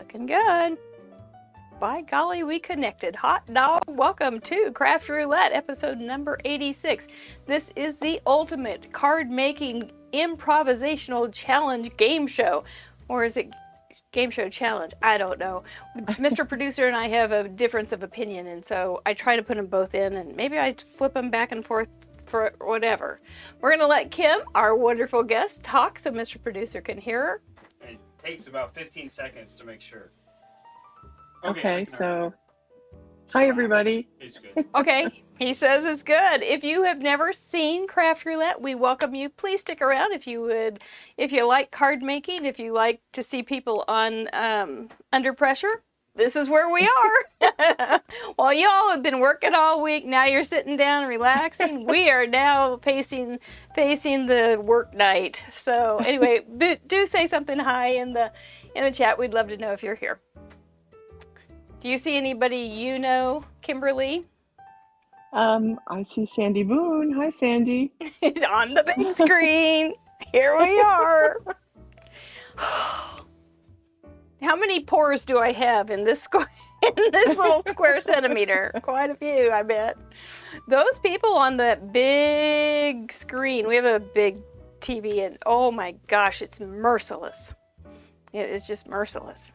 Looking good. By golly, we connected. Hot dog, welcome to Craft Roulette, episode number 86. This is the ultimate card-making improvisational challenge game show. Or is it game show challenge? I don't know. Mr. Producer and I have a difference of opinion, and so I try to put them both in, and maybe I flip them back and forth for whatever. We're going to let Kim, our wonderful guest, talk so Mr. Producer can hear her. It takes about 15 seconds to make sure. Okay, so hi everybody. It's good. Okay, he says it's good. If you have never seen Craft Roulette, we welcome you. Please stick around if you would. If you like card making, if you like to see people on under pressure, this is where we are. While you all have been working all week, now you're sitting down and relaxing. We are now facing the work night. So anyway, do say something hi in the chat. We'd love to know if you're here. Do you see anybody you know, Kimberly? I see Sandy Boone. Hi, Sandy. On the big screen. Here we are. How many pores do I have in this little square centimeter? Quite a few, I bet. Those people on that big screen, we have a big TV, and oh my gosh, it's merciless. It is just merciless.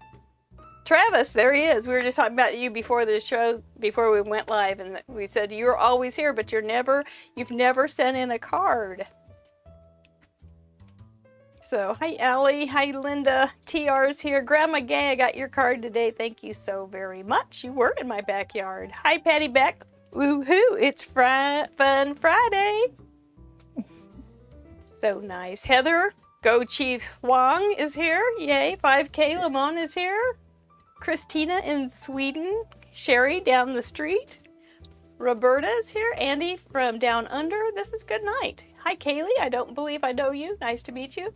Travis, there he is. We were just talking about you before the show, before we went live, and we said you're always here, but you've never sent in a card. So, hi Allie, hi Linda, TR's here. Grandma Gay, I got your card today. Thank you so very much. You were in my backyard. Hi Patty Beck. Woohoo! It's Fun Friday. So nice. Heather, Go Chiefs Huang is here. Yay. 5K Lamont is here. Christina in Sweden, Sherry down the street, Roberta is here, Andy from down under. This is good night. Hi Kaylee, I don't believe I know you. Nice to meet you.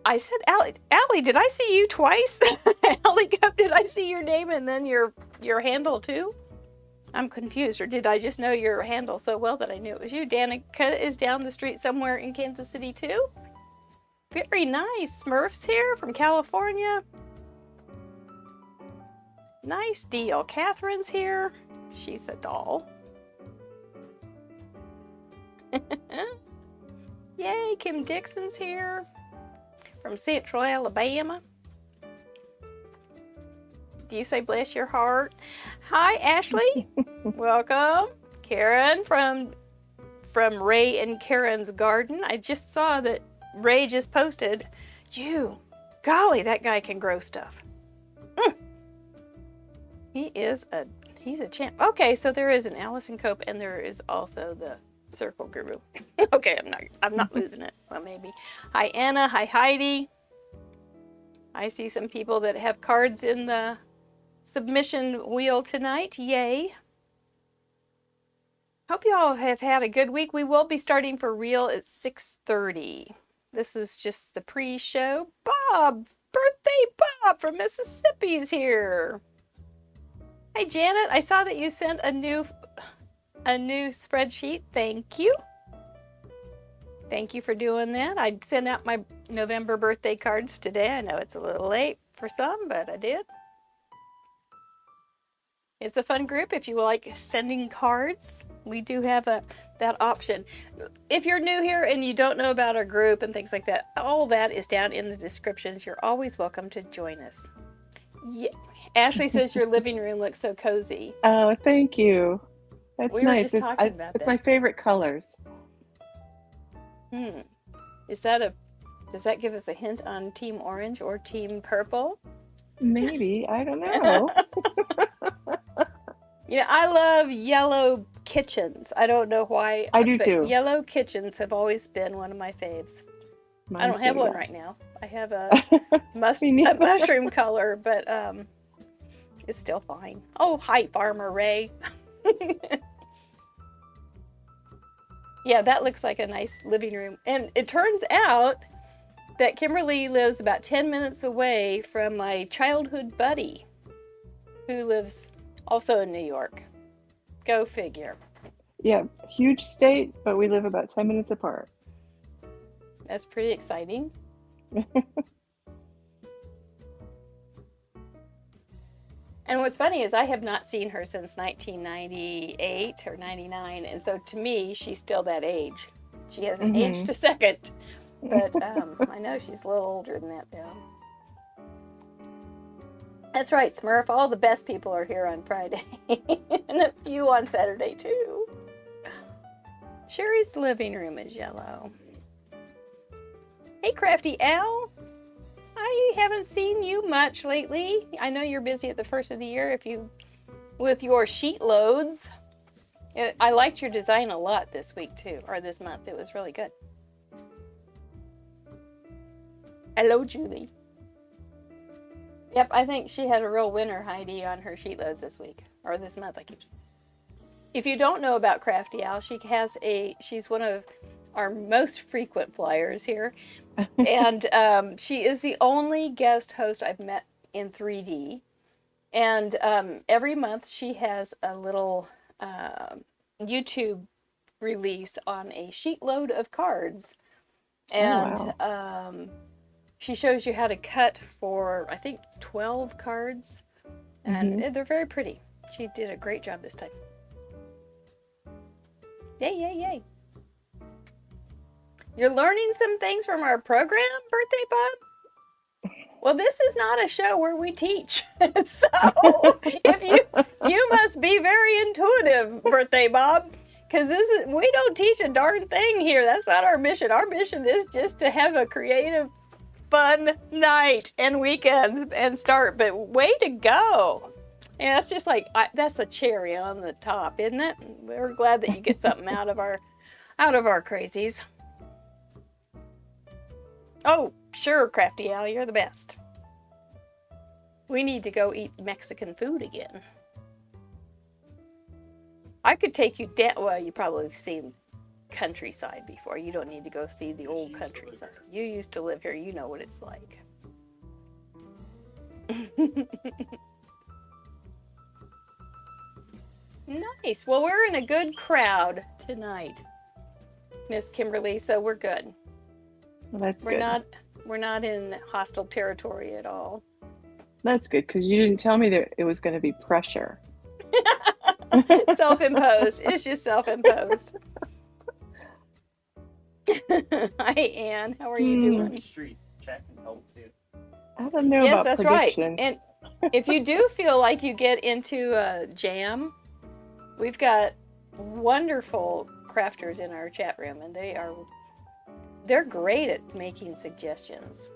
I said Allie, did I see you twice? Allie, did I see your name and then your handle too? I'm confused, or did I just know your handle so well that I knew it was you? Danica is down the street somewhere in Kansas City too. Very nice. Smurf's here from California. Nice deal. Catherine's here. She's a doll. Yay, Kim Dixon's here from Central Alabama. Do you say bless your heart? Hi, Ashley. Welcome. Karen from Ray and Karen's Garden. I just saw that Ray just posted, golly, that guy can grow stuff. He's a champ. Okay, so there is an Allison Cope, and there is also the Circle Guru. Okay, I'm not losing it. Well, maybe. Hi Anna. Hi Heidi. I see some people that have cards in the submission wheel tonight. Yay. Hope you all have had a good week. We will be starting for real at 6:30. This is just the pre-show. Birthday Bob from Mississippi's here. Hi Janet, I saw that you sent a new spreadsheet. Thank you. Thank you for doing that. I sent out my November birthday cards today. I know it's a little late for some, but I did. It's a fun group if you like sending cards. We do have that option. If you're new here and you don't know about our group and things like that, all that is down in the descriptions. You're always welcome to join us. Yeah. Ashley says your living room looks so cozy. Oh, thank you. That's We were nice. just talking about that. It's my favorite colors. Does that give us a hint on Team Orange or Team Purple? Maybe. I don't know. I love yellow kitchens. I don't know why. I do too. Yellow kitchens have always been one of my faves. I don't have one right now. I have a mushroom color, but it's still fine. Oh, hi, Farmer Ray. Yeah, that looks like a nice living room. And it turns out that Kimberly lives about 10 minutes away from my childhood buddy, who lives also in New York. Go figure. Yeah, huge state, but we live about 10 minutes apart. That's pretty exciting. And what's funny is I have not seen her since 1998 or 99, and so to me, she's still that age. She hasn't aged a second, but I know she's a little older than that now. That's right, Smurf. All the best people are here on Friday, and a few on Saturday too. Sherry's living room is yellow. Hey, Crafty Al. I haven't seen you much lately. I know you're busy at the first of the year with your sheet loads. I liked your design a lot this week too, or this month. It was really good. Hello, Julie. Yep, I think she had a real winner, Heidi, on her sheet loads this week, or this month. If you don't know about Crafty Al, she's one of our most frequent flyers here. And she is the only guest host I've met in 3D. And every month she has a little YouTube release on a sheet load of cards. And she shows you how to cut for, I think, 12 cards. And they're very pretty. She did a great job this time. Yay, yay, yay. You're learning some things from our program, Birthday Bob? Well, this is not a show where we teach. So, you must be very intuitive, Birthday Bob, because we don't teach a darn thing here. That's not our mission. Our mission is just to have a creative, fun night and weekends and start. But way to go. Yeah, it's just like, that's a cherry on the top, isn't it? We're glad that you get something out of our crazies. Oh, sure, Crafty Al, you're the best. We need to go eat Mexican food again. I could take you down. Well, you probably have seen countryside before. You don't need to go see the old countryside. You used to live here. You know what it's like. Nice. Well, we're in a good crowd tonight, Miss Kimberly, so we're good. Well, that's good. We're not in hostile territory at all. That's good, because you didn't tell me that it was going to be pressure. Self-imposed. It's just self-imposed. Hi, Anne. How are you doing? Street chat can help too. I don't know Yes, about that's predictions. right. And if you do feel like you get into a jam, we've got wonderful crafters in our chat room, and they're great at making suggestions.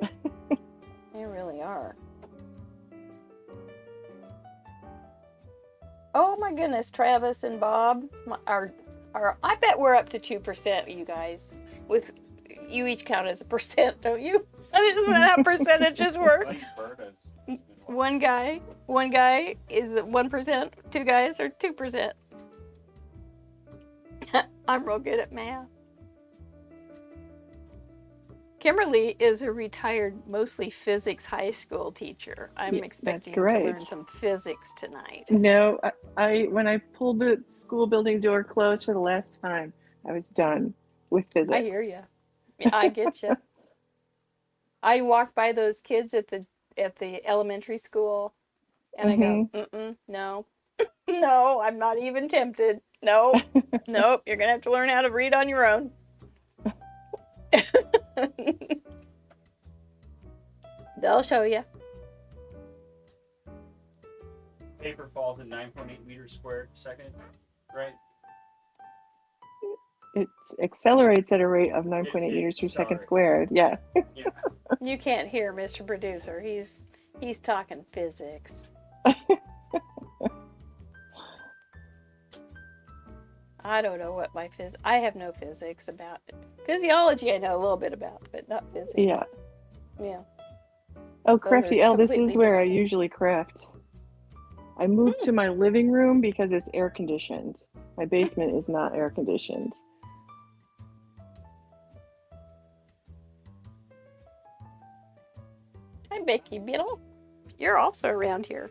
They really are. Oh my goodness, Travis and Bob, I bet we're up to 2%, you guys. With you each count as a percent, don't you? Isn't that how percentages work? One guy is 1%, two guys are 2%. I'm real good at math. Kimberly is a retired, mostly physics high school teacher. I'm expecting to learn some physics tonight. No, when I pulled the school building door closed for the last time, I was done with physics. I hear you. I get you. I walk by those kids at the elementary school, and I go, no, no, I'm not even tempted. No, nope, you're gonna have to learn how to read on your own. They'll show you. Paper falls at 9.8 meters squared per second, right? It accelerates at a rate of 9.8 meters per second squared. Yeah. Yeah. You can't hear Mr. Producer. He's talking physics. I don't know what I have no physics about it. Physiology I know a little bit about, but not physics. Yeah. Yeah. Oh, Crafty L, this is where I usually craft. I moved to my living room because it's air conditioned. My basement is not air conditioned. Hi, Becky Biddle. You're also around here.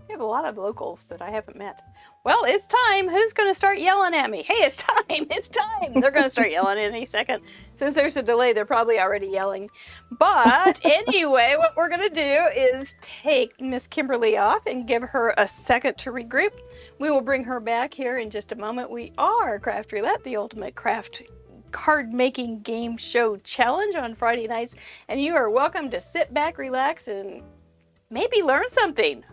We have a lot of locals that I haven't met. Well, it's time. Who's going to start yelling at me? Hey, it's time. It's time. They're going to start yelling in any second. Since there's a delay, they're probably already yelling. But anyway, what we're going to do is take Miss Kimberly off and give her a second to regroup. We will bring her back here in just a moment. We are Craft Roulette, the ultimate craft card making game show challenge on Friday nights. And you are welcome to sit back, relax, and maybe learn something.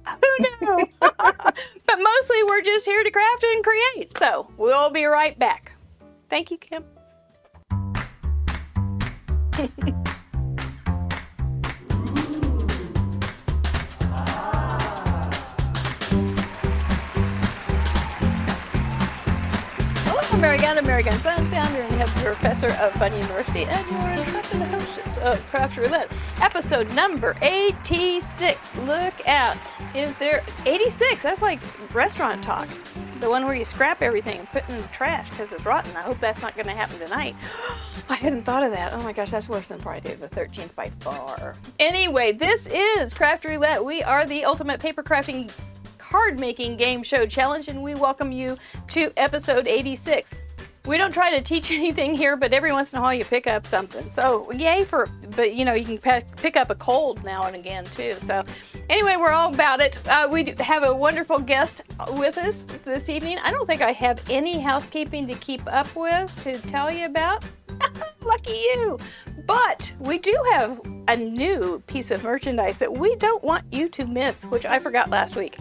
Who knows? But mostly we're just here to craft and create. So we'll be right back. Thank you, Kim. Hello, American Fun, founder and head professor of Fun University, and your instructor hostess of Craft Roulette, episode number 86. Look out. Is there 86? That's like restaurant talk. The one where you scrap everything and put it in the trash because it's rotten. I hope that's not going to happen tonight. I hadn't thought of that. Oh my gosh, that's worse than Friday the 13th by far. Anyway, this is Craft Roulette. We are the ultimate paper crafting card making game show challenge, and we welcome you to episode 86. We don't try to teach anything here, but every once in a while you pick up something. So yay but you know, you can pick up a cold now and again too. So anyway, we're all about it. We have a wonderful guest with us this evening. I don't think I have any housekeeping to keep up with to tell you about. Lucky you. But we do have a new piece of merchandise that we don't want you to miss, which I forgot last week.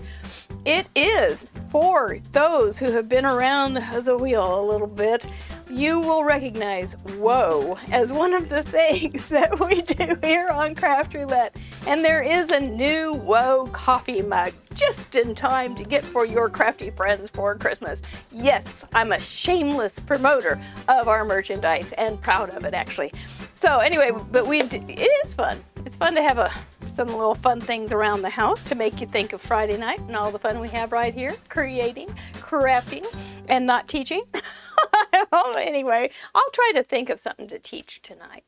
It is for those who have been around the wheel a little bit. You will recognize Whoa as one of the things that we do here on Craft Roulette. And there is a new Whoa coffee mug just in time to get for your crafty friends for Christmas. Yes, I'm a shameless promoter of our merchandise and proud of it actually. So anyway, but it is fun. It's fun to have some little fun things around the house to make you think of Friday night and all the fun we have right here, creating, crafting, and not teaching. Anyway, I'll try to think of something to teach tonight.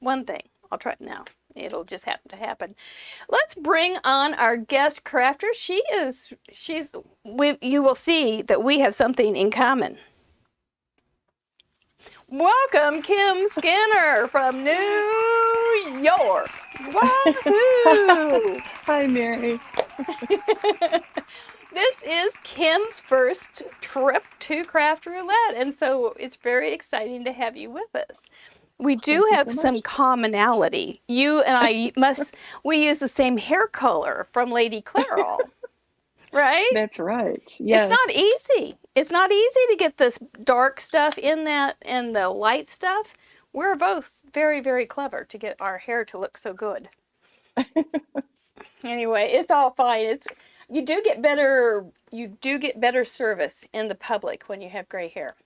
One thing. I'll try it now. It'll just happen to happen. Let's bring on our guest crafter. You will see that we have something in common. Welcome, Kim Skinner from New York. Woohoo! Hi, Mary. This is Kim's first trip to Craft Roulette, and so it's very exciting to have you with us. We do have some commonality. You and I we use the same hair color from Lady Clairol, right? That's right. Yes. It's not easy. It's not easy to get this dark stuff in that and the light stuff. We're both very, very clever to get our hair to look so good. Anyway, it's all fine. You do get better service in the public when you have gray hair,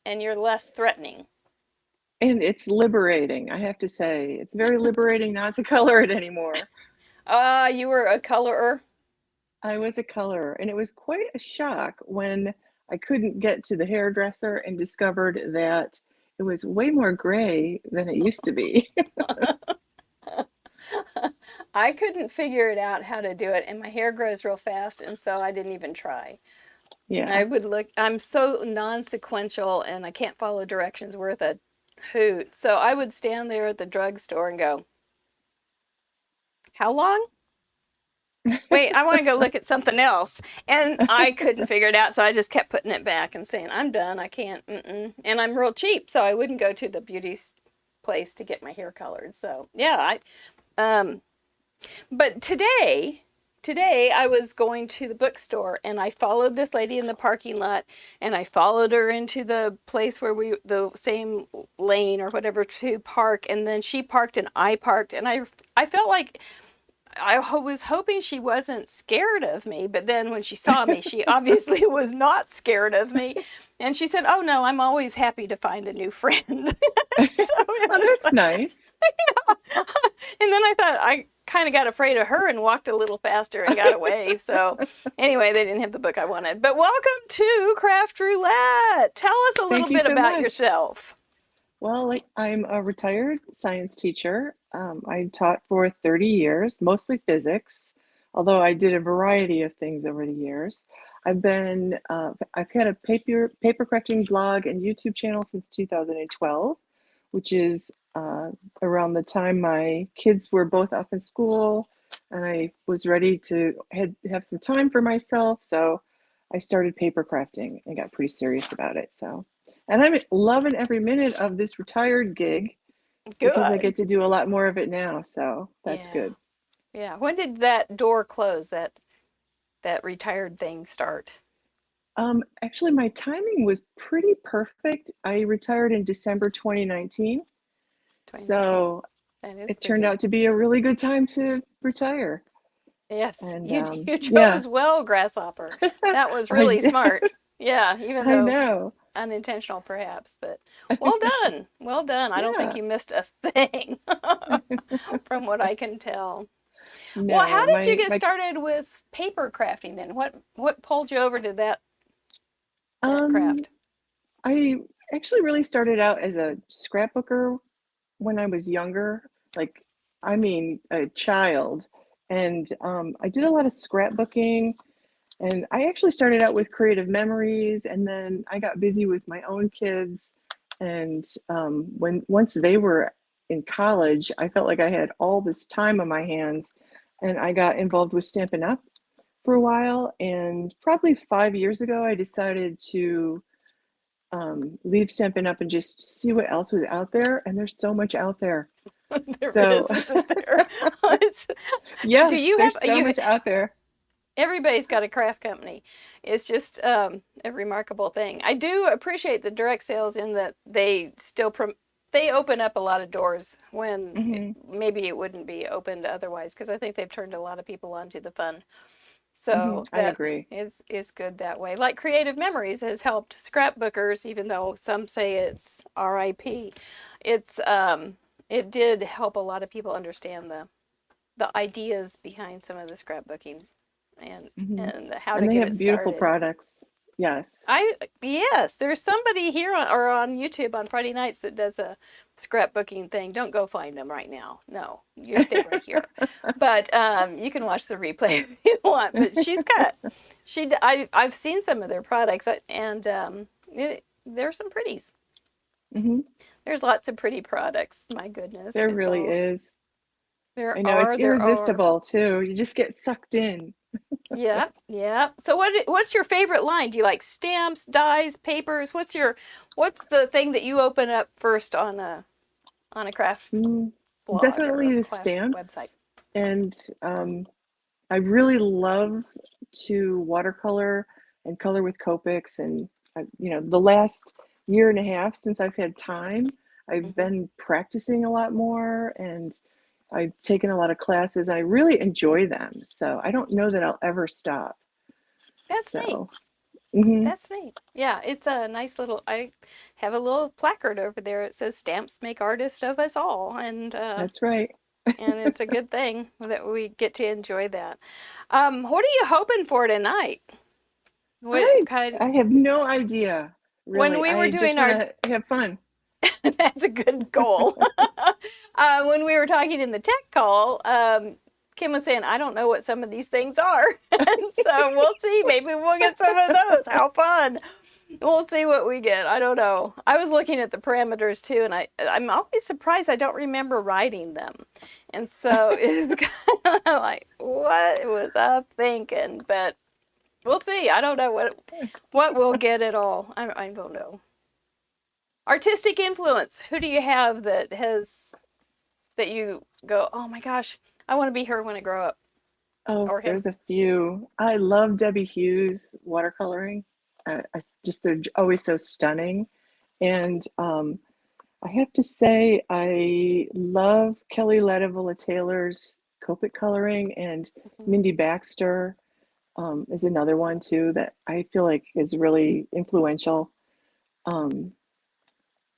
and you're less threatening. And it's liberating, I have to say. It's very liberating not to color it anymore. You were a colorer? I was a colorer, and it was quite a shock when I couldn't get to the hairdresser and discovered that it was way more gray than it used to be. I couldn't figure it out how to do it, and my hair grows real fast, and so I didn't even try. Yeah. I'm so non-sequential, and I can't follow directions worth a hoot. So I would stand there at the drugstore and go, how long? Wait, I want to go look at something else. And I couldn't figure it out, so I just kept putting it back and saying, I'm done, I can't, And I'm real cheap, so I wouldn't go to the beauty place to get my hair colored. So, yeah, but today I was going to the bookstore, and I followed this lady in the parking lot, and I followed her into the place where the same lane or whatever to park, and then she parked and I parked, and I felt like I was hoping she wasn't scared of me, but then when she saw me, she obviously was not scared of me. And she said, oh no, I'm always happy to find a new friend. That's nice. Yeah. And then I thought I kind of got afraid of her and walked a little faster and got away. So anyway, they didn't have the book I wanted. But welcome to Craft Roulette. Tell us a little bit about yourself. Well, I'm a retired science teacher. I taught for 30 years, mostly physics, although I did a variety of things over the years. I've had a paper crafting blog and YouTube channel since 2012, which is around the time my kids were both up in school and I was ready to have some time for myself. So I started paper crafting and got pretty serious about it. So, and I'm loving every minute of this retired gig because I Good. get to do a lot more of it now. So that's Yeah. good. Yeah. When did that door close, that retired thing start? Actually, my timing was pretty perfect. I retired in December 2019. 2019. So That is it turned pretty. out to be a really good time to retire. Yes, And you yeah, chose well, Grasshopper. That was I really did. smart. Yeah, even I though know. unintentional perhaps, but well done. Well done. I don't think Yeah. you missed a thing from what I can tell. Well, how No, did you get my started with paper crafting then? What pulled you over to that um craft? I actually really started out as a scrapbooker when I was younger, like I mean a child. And I did a lot of scrapbooking. And I actually started out with creative memories, and then I got busy with my own kids. And when once they were in college, I felt like I had all this time on my hands, and I got involved with Stampin' Up for a while. And probably 5 years ago, I decided to leave Stampin' Up and just see what else was out there. And there's so much out there. There So is, isn't there? It's, do yes, you there's have so you much out there. everybody's got a craft company. It's just a remarkable thing. I do appreciate the direct sales in that they still they open up a lot of doors when Hmm. maybe it wouldn't be opened otherwise because I think they've turned a lot of people onto the fun. Hmm. So I that agree. is good that way. Like Creative Memories has helped scrapbookers, even though some say it's RIP. It's it did help a lot of people understand the ideas behind some of the scrapbooking and Hmm. how to And they get it have beautiful started. products. Yes. Yes, there's somebody here or on YouTube on Friday nights that does a scrapbooking thing. Don't go find them right now. No, you stay right here. But you can watch the replay if you want. But I've seen some of their products and there's some pretties. Hmm. There's lots of pretty products. My goodness, There it's really all is. there I know it's are there are. irresistible too. You just get sucked in. Yeah, yeah. So what's your favorite line? Do you like stamps, dies, papers? What's the thing that you open up first on a craft Mm, blog or definitely the craft website? stamps. And I really love to watercolor and color with Copics. And, the last year and a half since I've had time, I've Hmm. been practicing a lot more and I've taken a lot of classes. I really enjoy them. So I don't know that I'll ever stop. That's neat. So, mhm, That's neat. Yeah, it's a nice little. I have a little placard over there. It says "Stamps make artists of us all," that's right. and it's a good thing that we get to enjoy that. What are you hoping for tonight? What I kind? I have no idea, When really. we were I just doing want our to have fun. That's a good goal. When we were talking in the tech call, Kim was saying, I don't know what some of these things are. And so we'll see. Maybe we'll get some of those. How fun. We'll see what we get. I don't know. I was looking at the parameters too, and I'm always surprised I don't remember writing them. And so it's kind of like, what was I thinking? But we'll see. I don't know what we'll get at all. I don't know. Artistic influence. Who do you have that you go, oh my gosh, I want to be her when I grow up, Oh, or him? there's a few. I love Debbie Hughes watercoloring. They're always so stunning. And I have to say, I love Kelly Ladavola Taylor's Copic coloring, and Mhm. Mindy Baxter is another one too that I feel like is really influential. Um,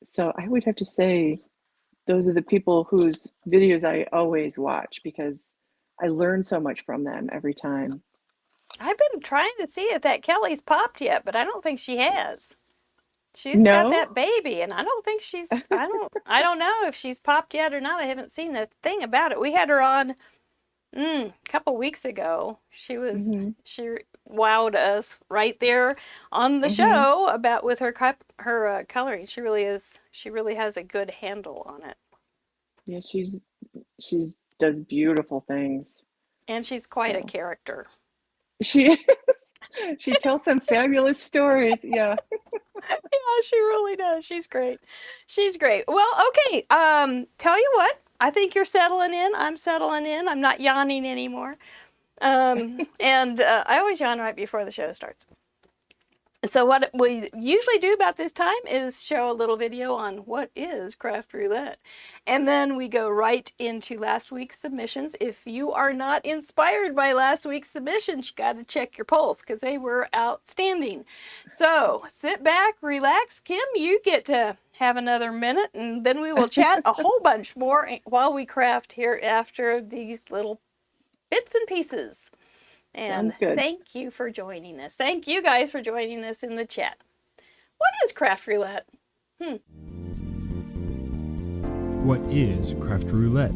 so I would have to say those are the people whose videos I always watch because I learn so much from them every time. I've been trying to see if that Kelly's popped yet, but I don't think she has. She's got No? that baby, and I don't think I don't know if she's popped yet or not. I haven't seen a thing about it. We had her on couple weeks ago. Hmm. She wowed us right there on the Hmm. show about with her coloring. She really is. She really has a good handle on it, Yeah, she's does beautiful things. and she's quite a So character. she is. She tells some fabulous stories. Yeah. Yeah, she really does. She's great. She's great. Well, okay. Tell you what. I think you're settling in. I'm settling in. I'm not yawning anymore. And I always yawn right before the show starts. So what we usually do about this time is show a little video on what is craft roulette. And then we go right into last week's submissions. If you are not inspired by last week's submissions, you got to check your polls because they were outstanding. So sit back, relax. Kim, you get to have another minute and then we will chat a whole bunch more while we craft here after these little bits and pieces. And Sounds good. thank you for joining us. Thank you guys for joining us in the chat. What is craft roulette? What is Craft Roulette?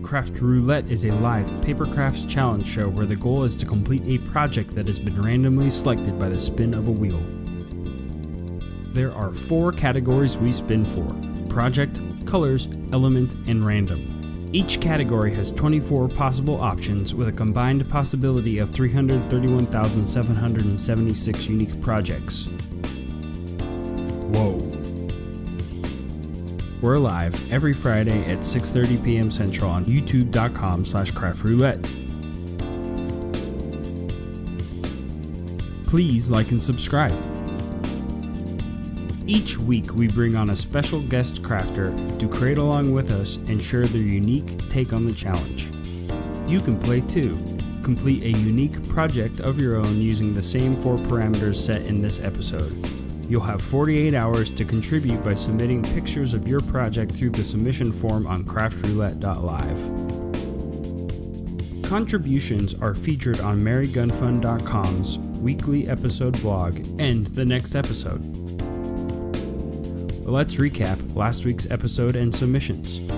Craft Roulette is a live paper crafts challenge show where the goal is to complete a project that has been randomly selected by the spin of a wheel. There are 4 categories we spin for: project, colors, element, and random. Each category has 24 possible options with a combined possibility of 331,776 unique projects. Whoa. We're live every Friday at 6:30 p.m. Central on youtube.com/craftroulette. Please like and subscribe. Each week we bring on a special guest crafter to create along with us and share their unique take on the challenge. You can play too. Complete a unique project of your own using the same 4 parameters set in this episode. You'll have 48 hours to contribute by submitting pictures of your project through the submission form on craftroulette.live. Contributions are featured on marygunfund.com's weekly episode blog and the next episode. Let's recap last week's episode and submissions.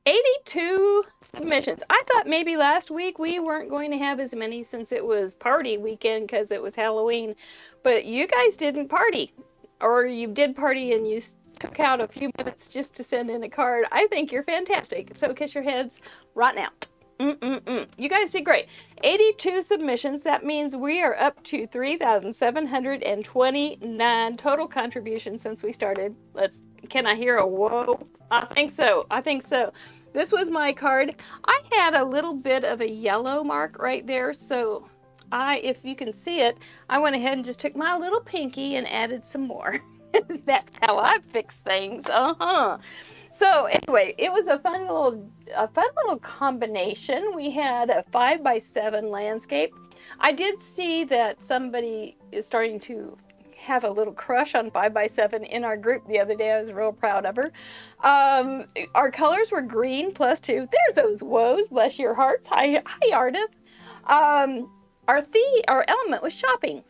'82 submissions. I thought maybe last week we weren't going to have as many since it was party weekend because it was Halloween, but you guys didn't party, or you did party and you took out a few minutes just to send in a card. I think you're fantastic. So kiss your heads right now. You guys did great. 82 submissions. That means we are up to 3,729 total contributions since we started. Can I hear a whoa? I think so. I think so. This was my card. I had a little bit of a yellow mark right there, so if you can see it, I went ahead and just took my little pinky and added some more. That's how I fix things. So anyway, it was a fun little combination. We had a 5x7 landscape. I did see that somebody is starting to have a little crush on 5x7 in our group the other day. I was real proud of her. Our colors were green +2. There's those woes, bless your hearts. Hi Ardith. Our element was shopping.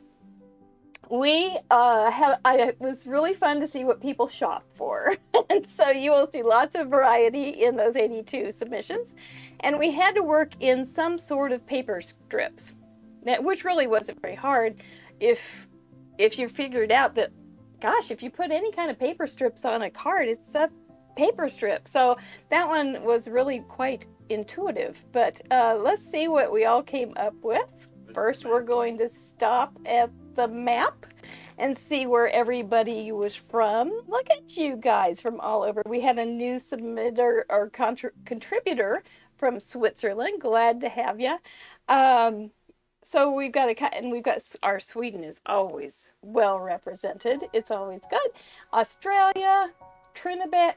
It was really fun to see what people shop for. And so you will see lots of variety in those 82 submissions. And we had to work in some sort of paper strips, which really wasn't very hard if you figured out that, gosh, if you put any kind of paper strips on a card, it's a paper strip. So that one was really quite intuitive. But let's see what we all came up with. First, we're going to stop at the map and see where everybody was from. Look at you guys from all over. We had a new submitter or contributor from Switzerland. Glad to have you. So we've got our Sweden is always well represented. It's always good. Australia, Trinidad,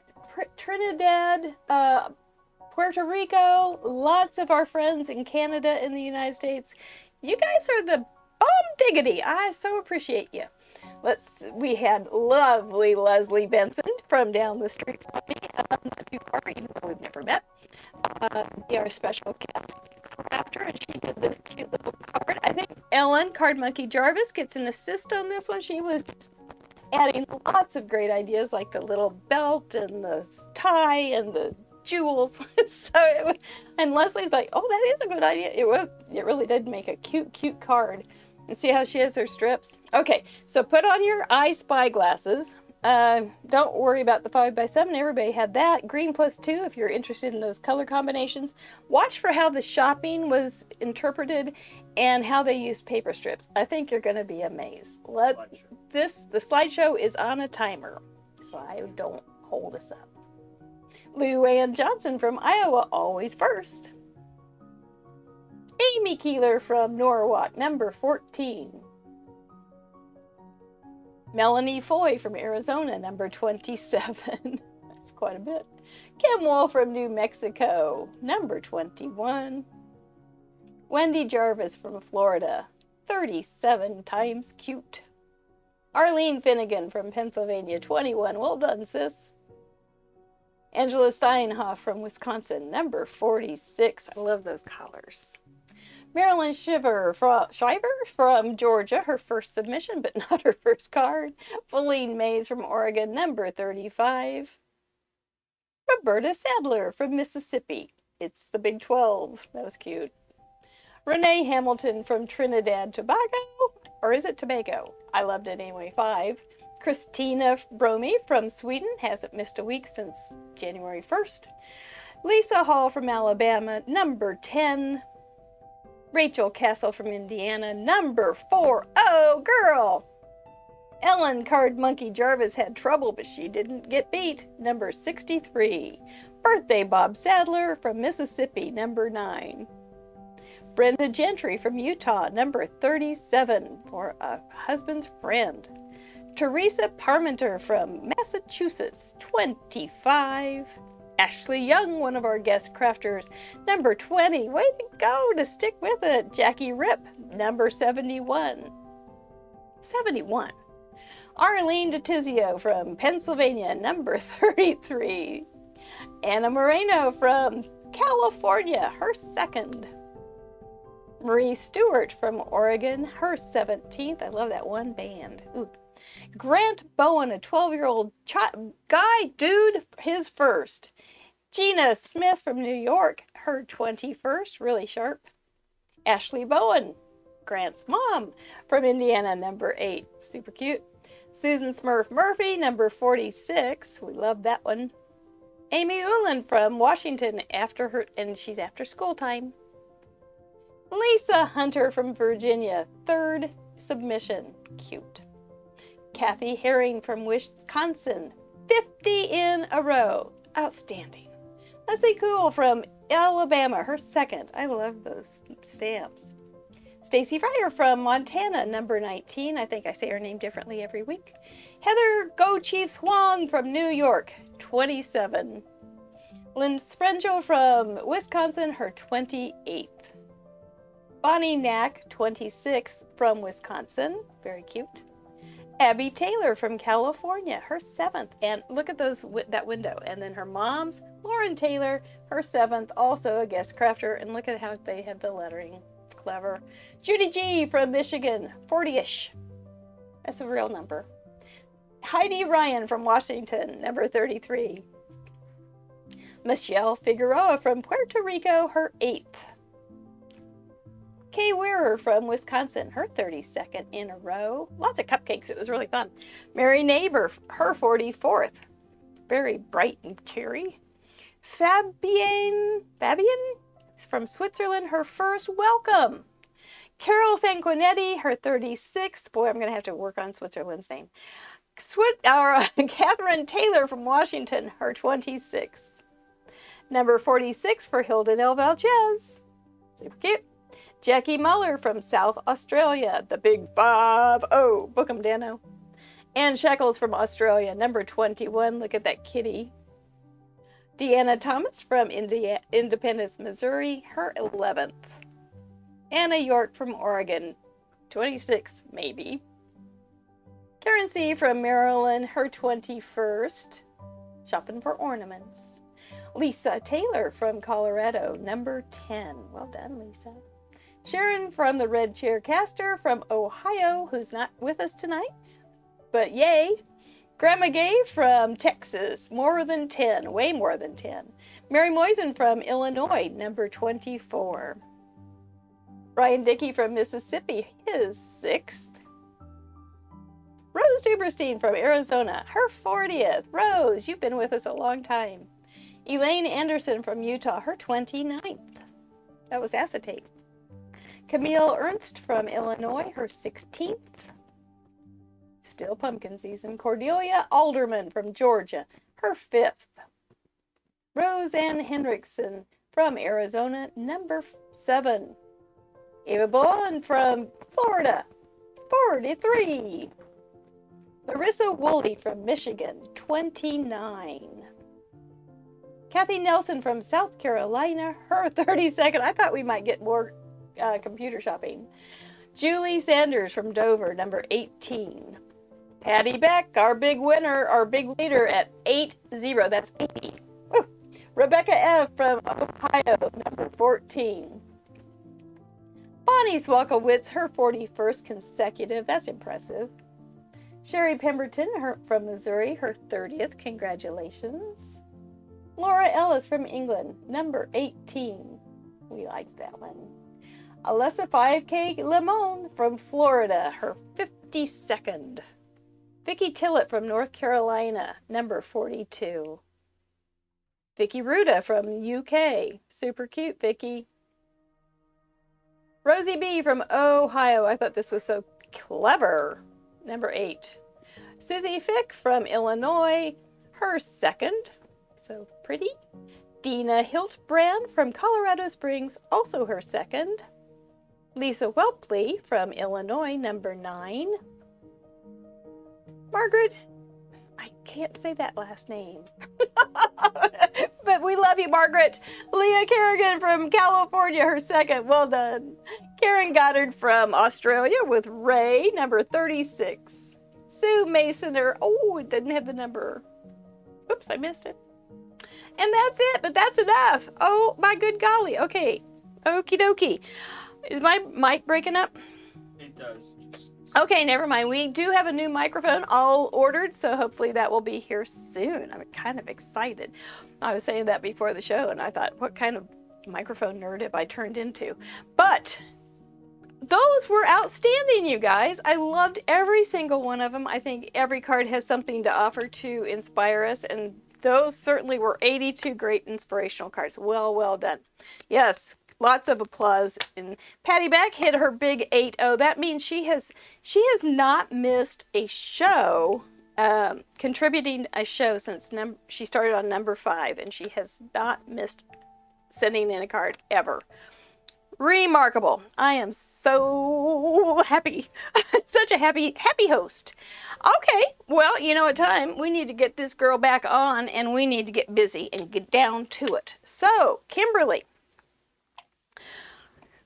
Puerto Rico, lots of our friends in Canada and the United States. You guys are the bomb diggity. I so appreciate you. We had lovely Leslie Benson from down the street from me, not too far, even though we've never met. Our special crafter, and she did this cute little card. I think Ellen, Card Monkey Jarvis, gets an assist on this one. She was adding lots of great ideas like the little belt and the tie and the jewels. And Leslie's like, oh, that is a good idea. It really did make a cute card. And see how she has her strips? Okay, so put on your I Spy glasses. Don't worry about the 5x7. Everybody had that. Green +2 if you're interested in those color combinations. Watch for how the shopping was interpreted and how they used paper strips. I think you're going to be amazed. The slideshow is on a timer, so I don't hold us up. Lou Ann Johnson from Iowa, always first. Amy Keeler from Norwalk, number 14. Melanie Foy from Arizona, number 27. That's quite a bit. Kim Wool from New Mexico, number 21. Wendy Jarvis from Florida, 37 times cute. Arlene Finnegan from Pennsylvania, 21. Well done, sis. Angela Steinhoff from Wisconsin, number 46. I love those colors. Marilyn Shiver from Georgia, her first submission, but not her first card. Feline Mays from Oregon, number 35. Roberta Sadler from Mississippi. It's the Big 12. That was cute. Renee Hamilton from Trinidad, Tobago. Or is it Tobago? I loved it anyway, 5. Christina Bromy from Sweden. Hasn't missed a week since January 1st. Lisa Hall from Alabama, number 10. Rachel Castle from Indiana, number 4. Oh, girl! Ellen Card Monkey Jarvis had trouble, but she didn't get beat, number 63. Birthday Bob Sadler from Mississippi, number 9. Brenda Gentry from Utah, number 37, for a husband's friend. Teresa Parmenter from Massachusetts, 25. Ashley Young, one of our guest crafters, number 20. Way to go to stick with it. Jackie Rip, number 71. 71. Arlene DeTizio from Pennsylvania, number 33. Anna Moreno from California, her second. Marie Stewart from Oregon, her 17th. I love that one band. Ooh. Grant Bowen, a 12-year-old guy, dude, his first. Gina Smith from New York, her 21st, really sharp. Ashley Bowen, Grant's mom, from Indiana, number 8, super cute. Susan Smurf Murphy, number 46, we love that one. Amy Ulan from Washington, she's after school time. Lisa Hunter from Virginia, 3rd submission, cute. Kathy Herring from Wisconsin, 50 in a row. Outstanding. Leslie Cool from Alabama, her 2nd. I love those stamps. Stacy Fryer from Montana, number 19. I think I say her name differently every week. Heather Go Chiefs Huang from New York, 27. Lynn Sprengel from Wisconsin, her 28th. Bonnie Knack, 26th, from Wisconsin. Very cute. Abby Taylor from California, her 7th. And look at that window. And then her mom's, Lauren Taylor, her 7th, also a guest crafter. And look at how they have the lettering. Clever. Judy G from Michigan, 40-ish. That's a real number. Heidi Ryan from Washington, number 33. Michelle Figueroa from Puerto Rico, her 8th. Kay Wearer from Wisconsin, her 32nd in a row. Lots of cupcakes, it was really fun. Mary Neighbor, her 44th. Very bright and cheery. Fabienne from Switzerland, her 1st. Welcome. Carol Sanguinetti, her 36th. Boy, I'm going to have to work on Switzerland's name. Catherine Taylor from Washington, her 26th. Number 46 for Hilda Del Valchez. Super cute. Jackie Muller from South Australia, the big 5-0. Book 'em, Dano. Ann Shekels from Australia, number 21. Look at that kitty. Deanna Thomas from Independence, Missouri, her 11th. Anna York from Oregon, 26, maybe. Karen C. from Maryland, her 21st. Shopping for ornaments. Lisa Taylor from Colorado, number 10. Well done, Lisa. Sharon from the Red Chair Caster from Ohio, who's not with us tonight. but yay. Grandma Gay from Texas, more than 10, way more than 10. Mary Moisen from Illinois, number 24. Ryan Dickey from Mississippi, his 6th. Rose Duberstein from Arizona, her 40th. Rose, you've been with us a long time. Elaine Anderson from Utah, her 29th. That was acetate. Camille Ernst from Illinois, her 16th. Still pumpkin season. Cordelia Alderman from Georgia, her 5th. Roseanne Hendrickson from Arizona, number 7. Eva Bond from Florida, 43. Larissa Woolley from Michigan, 29. Kathy Nelson from South Carolina, her 32nd. I thought we might get more computer shopping. Julie Sanders from Dover, number 18. Patty Beck, our big winner, our big leader at 80. That's 80. Woo. Rebecca F. from Ohio, number 14. Bonnie Swalkowitz, her 41st consecutive. That's impressive. Sherry Pemberton from Missouri, her 30th. Congratulations. Laura Ellis from England, number 18. We like that one. Alessa 5K Limon from Florida, her 52nd. Vicki Tillett from North Carolina, number 42. Vicki Ruda from UK. Super cute, Vicki. Rosie B. from Ohio. I thought this was so clever. Number 8. Susie Fick from Illinois, her 2nd. So pretty. Dina Hiltbrand from Colorado Springs, also her 2nd. Lisa Welpley from Illinois, number 9. Margaret, I can't say that last name. But we love you, Margaret. Leah Kerrigan from California, her 2nd. Well done. Karen Goddard from Australia with Ray, number 36. Sue Masoner. Oh, it didn't have the number. Oops, I missed it. And that's it, but that's enough. Oh, my good golly. Okay. Okie dokie. Is my mic breaking up? It does. Okay, never mind. We do have a new microphone all ordered, so hopefully that will be here soon. I'm kind of excited. I was saying that before the show, and I thought, what kind of microphone nerd have I turned into? But those were outstanding, you guys. I loved every single one of them. I think every card has something to offer to inspire us, and those certainly were 82 great inspirational cards. Well done. Yes. Lots of applause. And Patty Beck hit her big 8-0. That means she has not missed a show, contributing a show since she started on number 5, and she has not missed sending in a card ever. Remarkable. I am so happy. Such a happy host. Okay, well, you know what time? We need to get this girl back on, and we need to get busy and get down to it. So, Kimberly,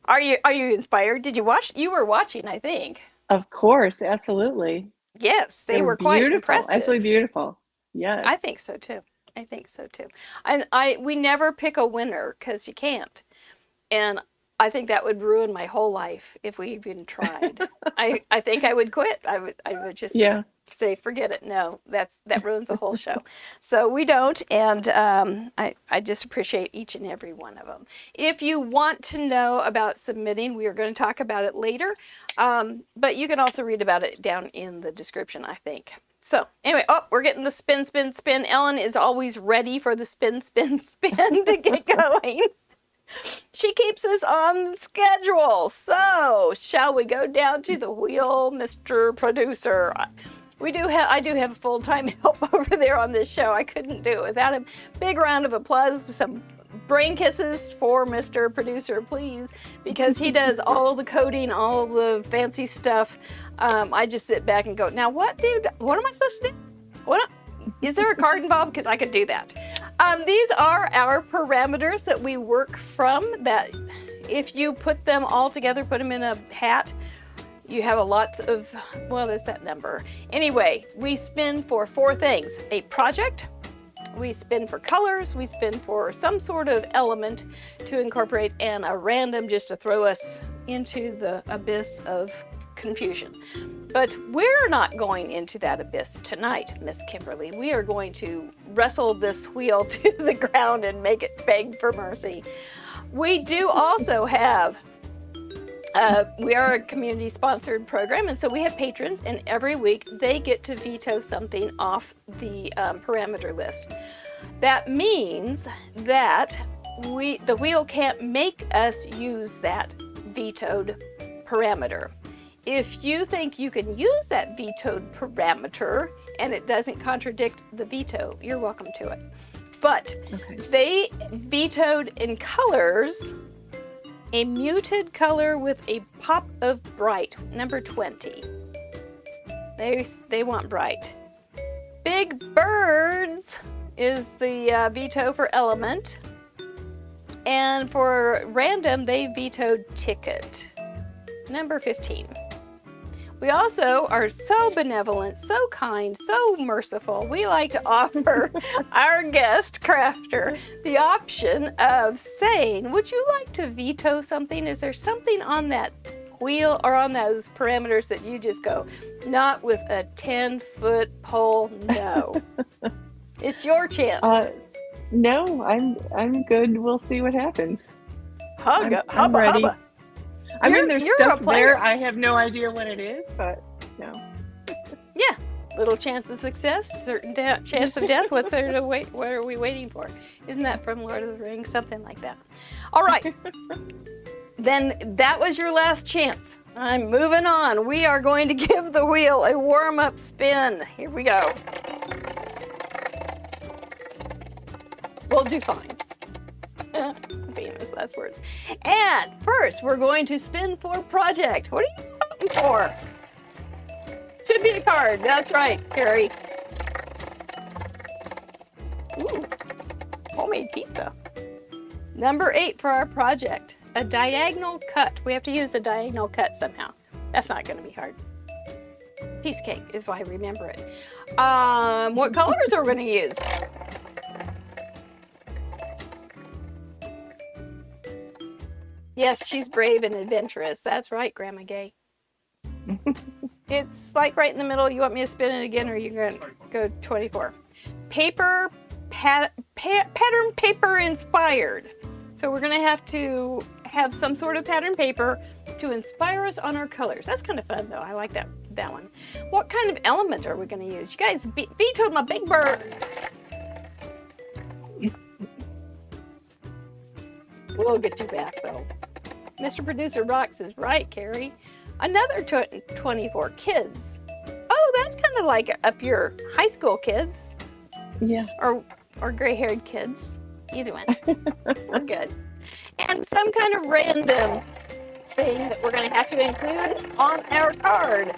Are you inspired? Did you watch? You were watching, I think. Of course, absolutely. Yes, they were quite impressive. Absolutely beautiful. Yes. I think so too. And we never pick a winner because you can't. And I think that would ruin my whole life if we even tried. I think I would quit. I would just say, forget it. No, that ruins the whole show. So we don't, and I just appreciate each and every one of them. If you want to know about submitting, we are going to talk about it later, but you can also read about it down in the description, I think. So anyway, we're getting the spin, spin, spin. Ellen is always ready for the spin, spin, spin to get going. She keeps us on schedule. So shall we go down to the wheel, Mr. Producer? I do have full-time help over there on this show. I couldn't do it without him. Big round of applause, some brain kisses for Mr. Producer, please, because he does all the coding, all the fancy stuff. I just sit back and go, now what am I supposed to do? Is there a card involved? Because I could do that. These are our parameters that we work from, that if you put them all together, put them in a hat, you have a lot of, well, there's that number. Anyway, we spin for 4 things. A project, we spin for colors, we spin for some sort of element to incorporate, and a random just to throw us into the abyss of confusion. But we're not going into that abyss tonight, Miss Kimberly. We are going to wrestle this wheel to the ground and make it beg for mercy. We do also have, we are a community-sponsored program, and so we have patrons, and every week they get to veto something off the parameter list. That means that the wheel can't make us use that vetoed parameter. If you think you can use that vetoed parameter and it doesn't contradict the veto, you're welcome to it. But they vetoed in colors a muted color with a pop of bright, number 20. They want bright. Big birds is the veto for element. And for random, they vetoed ticket, number 15. We also are so benevolent, so kind, so merciful. We like to offer our guest crafter the option of saying, would you like to veto something? Is there something on that wheel or on those parameters that you just go, not with a 10-foot pole, no. It's your chance. No, I'm good. We'll see what happens. Hubba, ready. hubba. I mean, there's You're stuff a player. there. I have no idea what it is, but no. Yeah, little chance of success, certain chance of death. What's there to wait? What are we waiting for? Isn't that from Lord of the Rings? Something like that. All right. Then that was your last chance. I'm moving on. We are going to give the wheel a warm-up spin. Here we go. We'll do fine. Famous last words. And first, we're going to spin for project. What are you looking for? Should be a card. That's right, Carrie. Ooh, homemade pizza. Number 8 for our project. A diagonal cut. We have to use a diagonal cut somehow. That's not going to be hard. Piece of cake, if I remember it. What colors are we going to use? Yes, she's brave and adventurous. That's right, Grandma Gay. It's like right in the middle. You want me to spin it again, or you're going to go 24? Paper, pattern paper inspired. So we're going to have some sort of pattern paper to inspire us on our colors. That's kind of fun, though. I like that one. What kind of element are we going to use? You guys vetoed my big birds. We'll get you back, though. Mr. Producer Rocks is right, Carrie. Another 24 kids. Oh, that's kind of like up your high school kids. Yeah. Or gray-haired kids. Either one. We're good. And some kind of random thing that we're going to have to include on our card.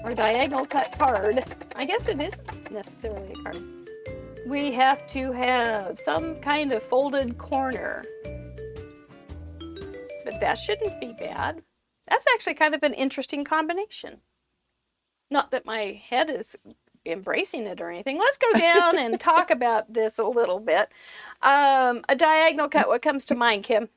Our diagonal cut card. I guess it isn't necessarily a card. We have to have some kind of folded corner. But that shouldn't be bad. That's actually kind of an interesting combination. Not that my head is embracing it or anything. Let's go down and talk about this a little bit. A diagonal cut, what comes to mind, Kim?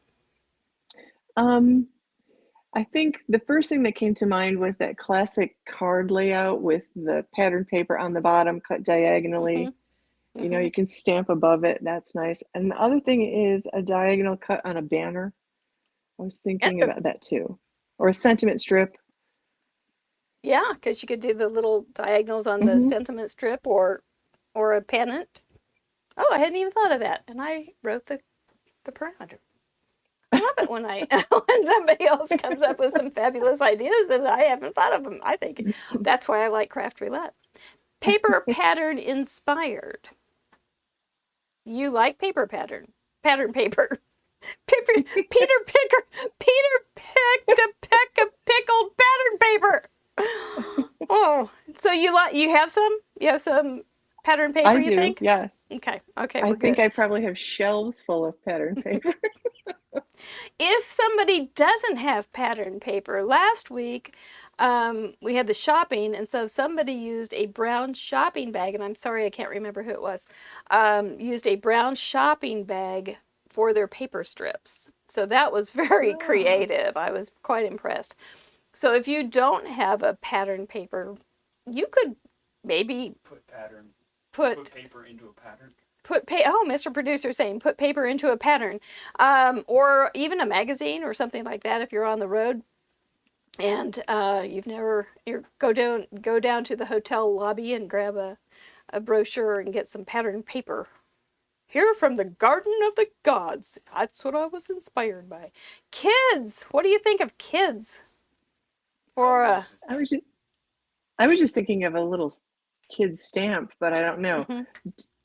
I think the first thing that came to mind was that classic card layout with the pattern paper on the bottom cut diagonally. Mm-hmm. You know, you can stamp above it. That's nice. And the other thing is a diagonal cut on a banner. I was thinking about that too. Or a sentiment strip. Yeah, because you could do the little diagonals on the sentiment strip or a pennant. Oh, I hadn't even thought of that. And I wrote the parameter. I love it when when somebody else comes up with some fabulous ideas and I haven't thought of them. I think that's why I like Craft Roulette. Paper pattern inspired. You like paper pattern paper. Peter picked a peck of pickled pattern paper. Oh, so you have some pattern paper? I do, think? Yes. Okay. I we're think good. I probably have shelves full of pattern paper. If somebody doesn't have pattern paper, last week we had the shopping, and so somebody used a brown shopping bag, and I'm sorry I can't remember who it was, used a brown shopping bag for their paper strips. So that was very creative. I was quite impressed. So if you don't have a pattern paper, you could maybe Put pattern. put Put paper into a pattern. oh, Mr. Producer saying put paper into a pattern, or even a magazine or something like that if you're on the road and you go down to the hotel lobby and grab a brochure and get some pattern paper. Here from the Garden of the Gods. That's what I was inspired by. Kids, what do you think of kids? For I was just thinking of a little kid stamp, but I don't know. mhm.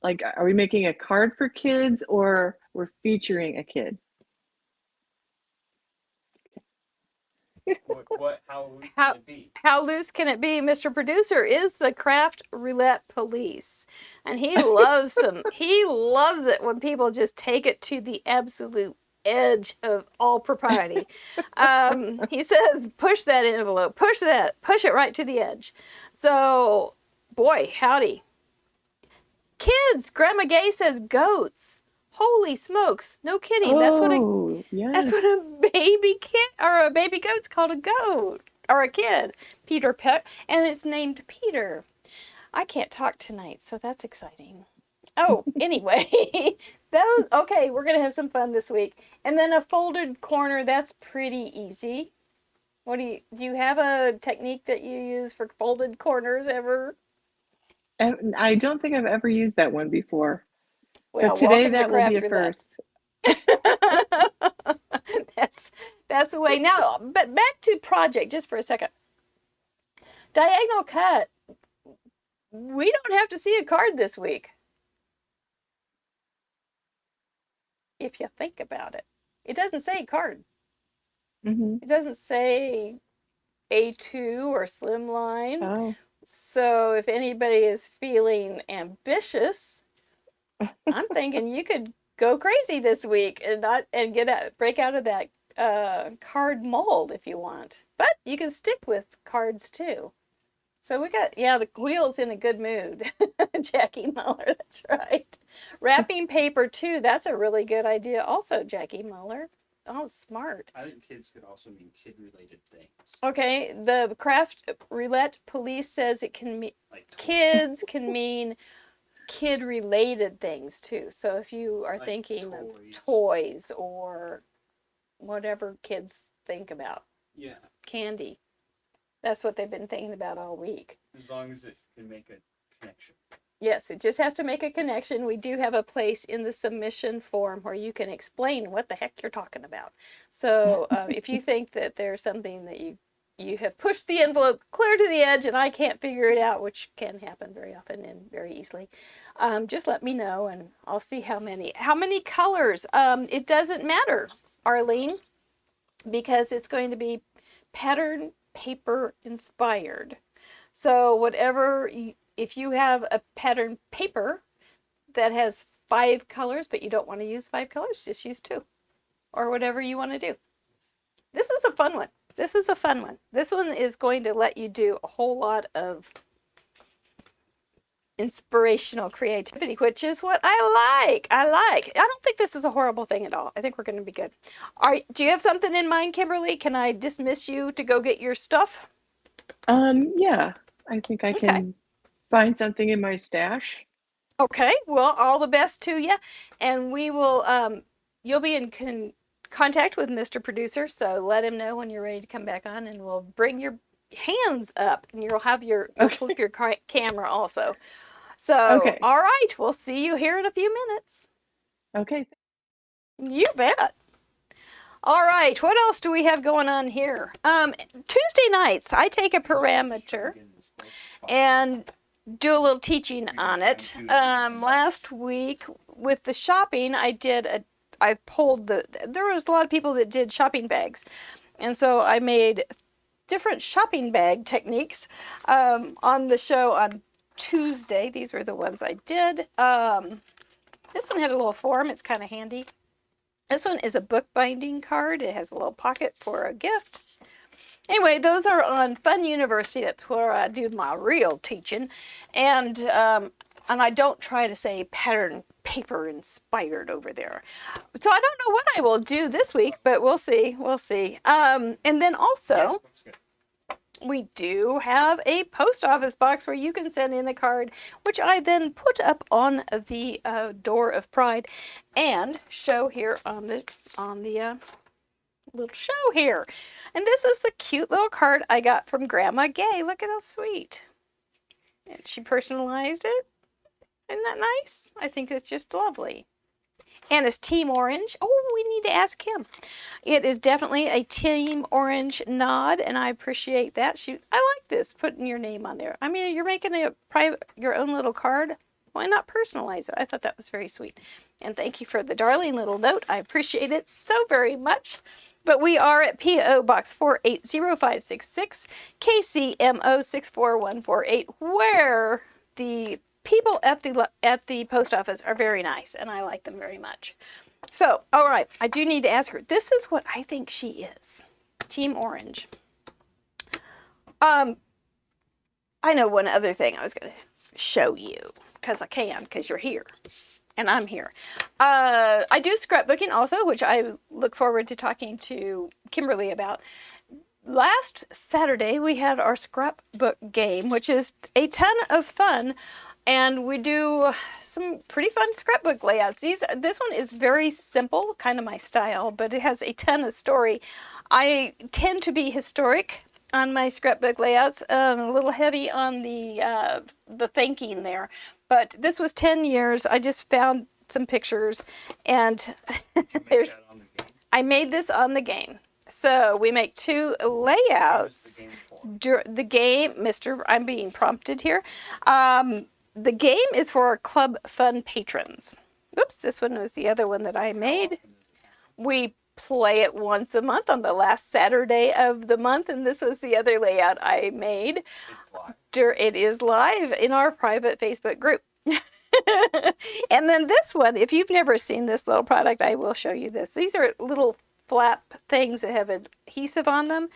Like, are we making a card for kids or we're featuring a kid? How can it be? How loose can it be? Mr. Producer is the Craft Roulette Police, and he loves them. He loves it when people just take it to the absolute edge of all propriety. He says, push that envelope, push it right to the edge. So, boy, howdy. Kids, Grandma Gay says goats. Holy smokes, no kidding. That's what a baby kid or a baby goat's called, a goat or a kid. Peter Peck, and it's named Peter. I can't talk tonight, so that's exciting. Oh, anyway, okay, we're gonna have some fun this week. And then a folded corner, that's pretty easy. Do you have a technique that you use for folded corners ever? I don't think I've ever used that one before. Well, so today welcome to that will be a Craft Roulette. first. That's the way. Now, but back to project just for a second. Diagonal cut. We don't have to see a card this week. If you think about it. It doesn't say card. Mm-hmm. It doesn't say A2 or slimline. Oh. So if anybody is feeling ambitious, I'm thinking you could go crazy this week and break out of that card mold if you want. But you can stick with cards too. So the wheel's in a good mood. Jackie Muller, that's right. Wrapping paper too, that's a really good idea also, Jackie Muller. Oh, smart. I think kids could also mean kid-related things. Okay, the Craft Roulette Police says it can mean, like kids can mean kid-related things too. So if you are like thinking of toys or whatever kids think about. Yeah. Candy. That's what they've been thinking about all week. As long as it can make a connection. Yes, it just has to make a connection. We do have a place in the submission form where you can explain what the heck you're talking about. So if you think that there's something that you have pushed the envelope clear to the edge and I can't figure it out, which can happen very often and very easily, just let me know and I'll see how many colors. It doesn't matter, Arlene, because it's going to be pattern paper inspired. So if you have a pattern paper that has 5 colors, but you don't want to use 5 colors, just use 2 or whatever you want to do. This is a fun one. This one is going to let you do a whole lot of inspirational creativity, which is what I like. I don't think this is a horrible thing at all. I think we're going to be good. Do you have something in mind, Kimberly? Can I dismiss you to go get your stuff? Yeah, I think I can find something in my stash. Okay, well, all the best to you. And we will, you'll be in contact with Mr. Producer, so let him know when you're ready to come back on and we'll bring your hands up and you'll flip your camera also. So, all right, we'll see you here in a few minutes. Okay. You bet. All right, what else do we have going on here? Tuesday nights, I take a parameter and do a little teaching on it. Last week with the shopping, there was a lot of people that did shopping bags. And so I made different shopping bag techniques on the show on Tuesday. These were the ones I did. This one had a little form. It's kind of handy. This one is a bookbinding card. It has a little pocket for a gift. Anyway, those are on Fun University. That's where I do my real teaching. And I don't try to say pattern paper inspired over there. So I don't know what I will do this week, but we'll see. And then also, we do have a post office box where you can send in a card, which I then put up on the door of pride and show here on the little show here. And this is the cute little card I got from Grandma Gay. Look at how sweet. And she personalized it. Isn't that nice? I think it's just lovely. And it's Team Orange. Oh, we need to ask him. It is definitely a Team Orange nod, and I appreciate that. I like this, putting your name on there. I mean, you're making your own little card. Why not personalize it? I thought that was very sweet. And thank you for the darling little note. I appreciate it so very much. But we are at P.O. Box 480566, KCMO 64148, where the people at the post office are very nice, and I like them very much. So, all right, I do need to ask her. This is what I think she is. Team Orange. I know one other thing I was going to show you, because I can, because you're here, and I'm here. I do scrapbooking also, which I look forward to talking to Kimberly about. Last Saturday, we had our scrapbook game, which is a ton of fun. And we do some pretty fun scrapbook layouts. This one is very simple, kind of my style, but it has a ton of story. I tend to be historic on my scrapbook layouts, a little heavy on the thinking there. But this was 10 years. I just found some pictures, and I made this on the game. So we make two layouts. The game, I'm being prompted here. The game is for our Club Fun patrons. Oops, this one was the other one that I made. We play it once a month on the last Saturday of the month, and this was the other layout I made. It's live. It is live in our private Facebook group. And then this one, if you've never seen this little product, I will show you this. These are little flap things that have adhesive on them,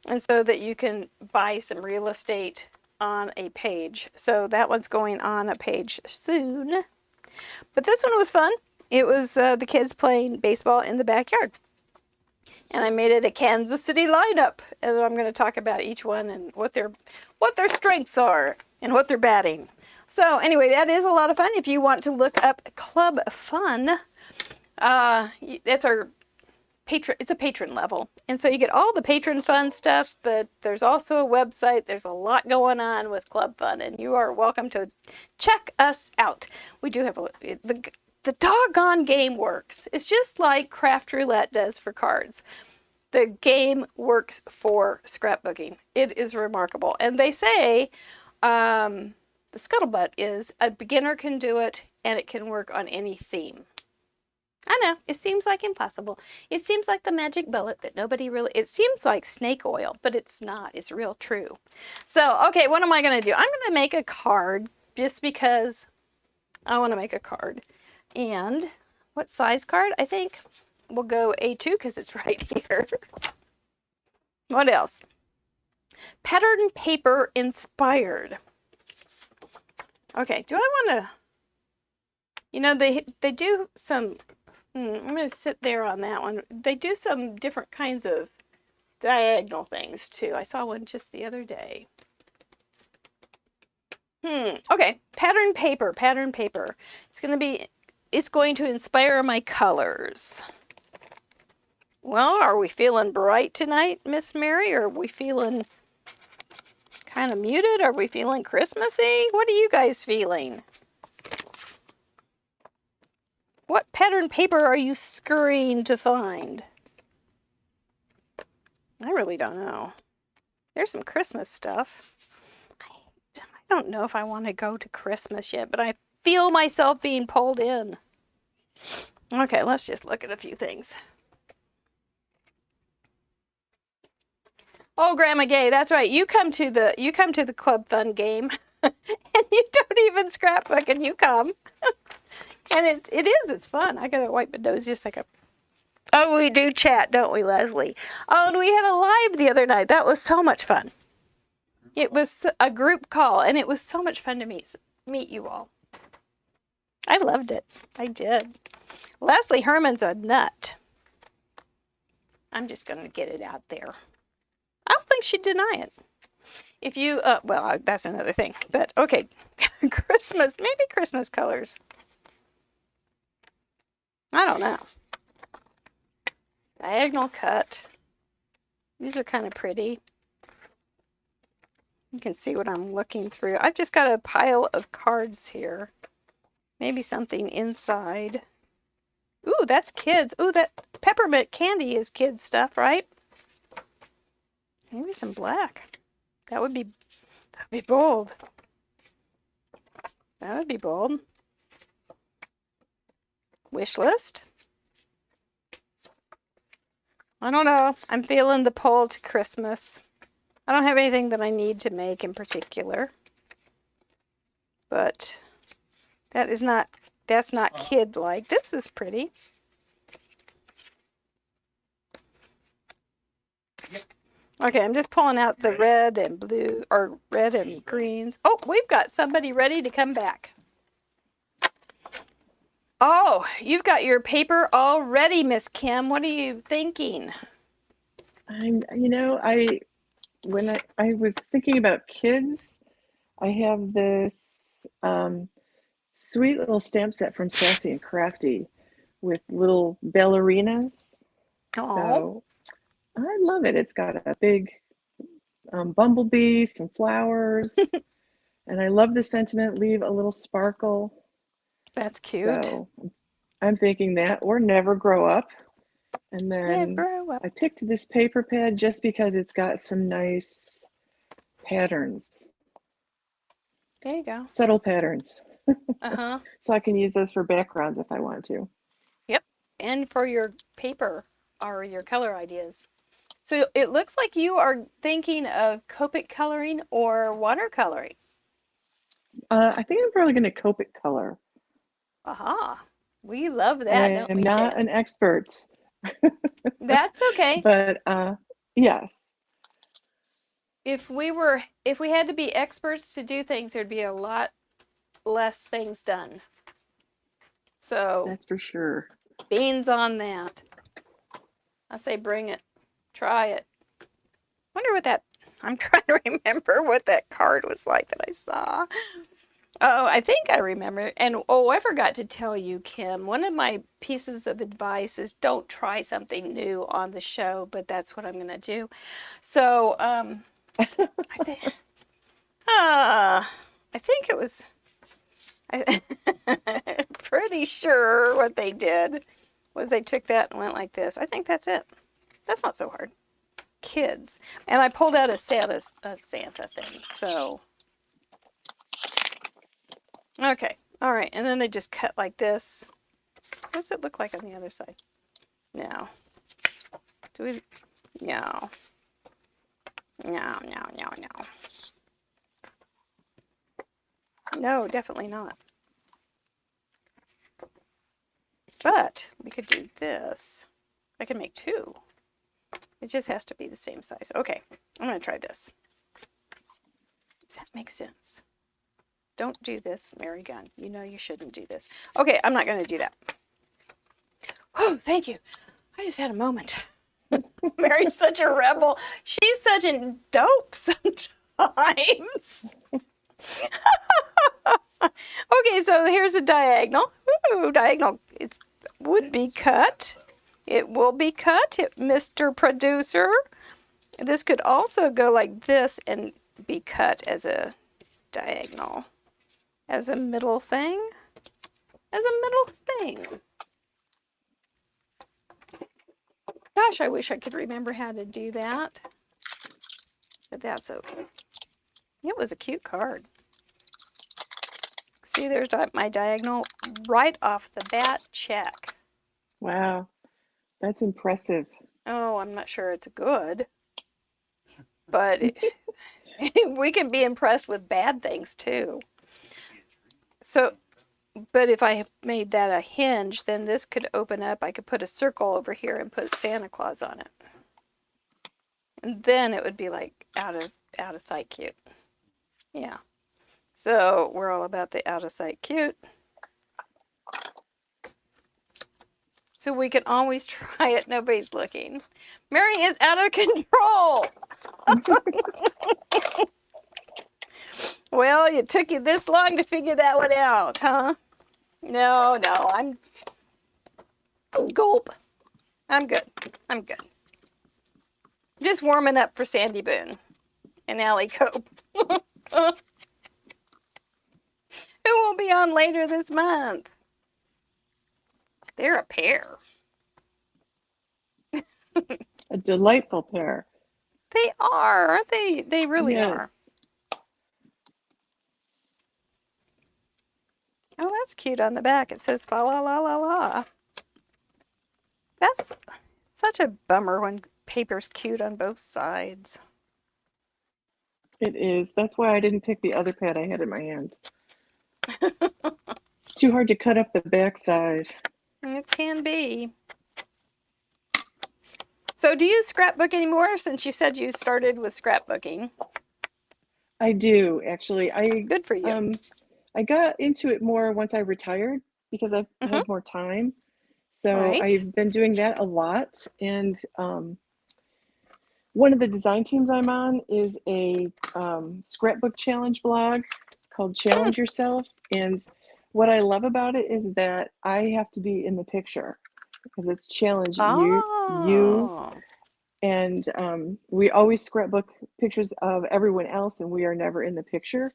and so that you can buy some real estate on a page. So that one's going on a page soon. But this one was fun. It was the kids playing baseball in the backyard. And I made it a Kansas City lineup. And I'm going to talk about each one and what their strengths are and what they're batting. So anyway, that is a lot of fun. If you want to look up Club Fun, that's our it's a patron level, and so you get all the patron fun stuff, but there's also a website. There's a lot going on with Club Fun, and you are welcome to check us out. We do have the doggone game works. It's just like Craft Roulette does for cards. The game works for scrapbooking. It is remarkable, and they say the scuttlebutt is a beginner can do it, and it can work on any theme. I know, it seems like impossible. It seems like the magic bullet that nobody really, it seems like snake oil, but it's not. It's real true. So, okay, what am I going to do? I'm going to make a card just because I want to make a card. And what size card? I think we'll go A2 because it's right here. What else? Pattern paper inspired. Okay, do I want to, you know, they do some, I'm going to sit there on that one. They do some different kinds of diagonal things too. I saw one just the other day. Okay, pattern paper. It's going to inspire my colors. Well, are we feeling bright tonight, Miss Mary? Or are we feeling kind of muted? Are we feeling Christmassy? What are you guys feeling? What pattern paper are you scurrying to find? I really don't know. There's some Christmas stuff. I don't know if I want to go to Christmas yet, but I feel myself being pulled in. Okay, let's just look at a few things. Oh, Grandma Gay, that's right. You come to the Club Fun game, and you don't even scrapbook, and you come. And it's fun. I gotta wipe my nose just like a. Oh, we do chat, don't we, Leslie? Oh, and we had a live the other night. That was so much fun. It was a group call, and it was so much fun to meet you all. I loved it. I did. Leslie Herman's a nut. I'm just gonna get it out there. I don't think she'd deny it. If you, well, that's another thing. But okay, Christmas, maybe Christmas colors. I don't know. Diagonal cut. These are kind of pretty. You can see what I'm looking through. I've just got a pile of cards here. Maybe something inside. Ooh, that's kids. Ooh, that peppermint candy is kids stuff, right? Maybe some black. That'd be bold. That would be bold. Wish list. I don't know. I'm feeling the pull to Christmas. I don't have anything that I need to make in particular. But that's not kid-like. This is pretty. Yep. Okay, I'm just pulling out the red and blue, or red and greens. Oh, we've got somebody ready to come back. Oh, you've got your paper all ready, Miss Kim. What are you thinking? When I was thinking about kids, I have this sweet little stamp set from Sassy and Crafty with little ballerinas. Oh, So I love it. It's got a big bumblebee, some flowers, and I love the sentiment, leave a little sparkle. that's cute. So I'm thinking that, or never grow up. And then Never up. I picked this paper pad just because it's got some nice patterns, There you go. subtle patterns. Uh-huh. So I can use those for backgrounds if I want to. Yep. And for your paper or your color ideas. So it looks like you are thinking of Copic coloring or watercoloring. I think I'm probably going to Copic color. Aha. We love that, I don't am we, not Shannon? an expert, That's okay. but yes. If we had to be experts to do things, there'd be a lot less things done. So That's for sure. beans on that. I say bring it. Try it. Wonder what that, I'm trying to remember what that card was like that I saw. Oh, I think I remember. And I forgot to tell you, Kim, one of my pieces of advice is don't try something new on the show, but that's what I'm going to do. So, I think it was, pretty sure what they did was they took that and went like this. I think that's it. That's not so hard. Kids. And I pulled out a Santa thing, so. Okay, all right, and then they just cut like this. What does it look like on the other side? No. Do we? No. No. No, definitely not. But we could do this. I can make two. It just has to be the same size. Okay, I'm gonna try this. Does that make sense? Don't do this, Mary Gunn. You know you shouldn't do this. Okay, I'm not gonna do that. Oh, thank you. I just had a moment. Mary's such a rebel. She's such a dope sometimes. Okay, so here's a diagonal. Ooh, diagonal. It would be cut. It will be cut, Mr. Producer. This could also go like this and be cut as a diagonal. As a middle thing. As a middle thing. Gosh, I wish I could remember how to do that. But that's okay. It was a cute card. See, there's my diagonal right off the bat. Check. Wow, that's impressive. Oh, I'm not sure it's good. But we can be impressed with bad things too. So, but if I made that a hinge, then this could open up. I could put a circle over here and put Santa Claus on it. And then it would be like out of sight cute. Yeah. So we're all about the out of sight cute. So we can always try it. Nobody's looking. Mary is out of control. Well, it took you this long to figure that one out, huh? No, I'm gulp. I'm good. I'm good. Just warming up for Sandy Boone and Allie Cope. Who will be on later this month? They're a pair. A delightful pair. They are, aren't they? They really Yes. are. Oh, that's cute on the back. It says fa la la la la. That's such a bummer when paper's cute on both sides. It is. That's why I didn't pick the other pad I had in my hand. It's too hard to cut up the backside. It can be. So do you scrapbook anymore since you said you started with scrapbooking? I do, actually. Good for you. I got into it more once I retired because I've had more time. So Right. I've been doing that a lot. And one of the design teams I'm on is a scrapbook challenge blog called Challenge Yourself. And what I love about it is that I have to be in the picture because it's challenge you. Oh. And we always scrapbook pictures of everyone else, and we are never in the picture.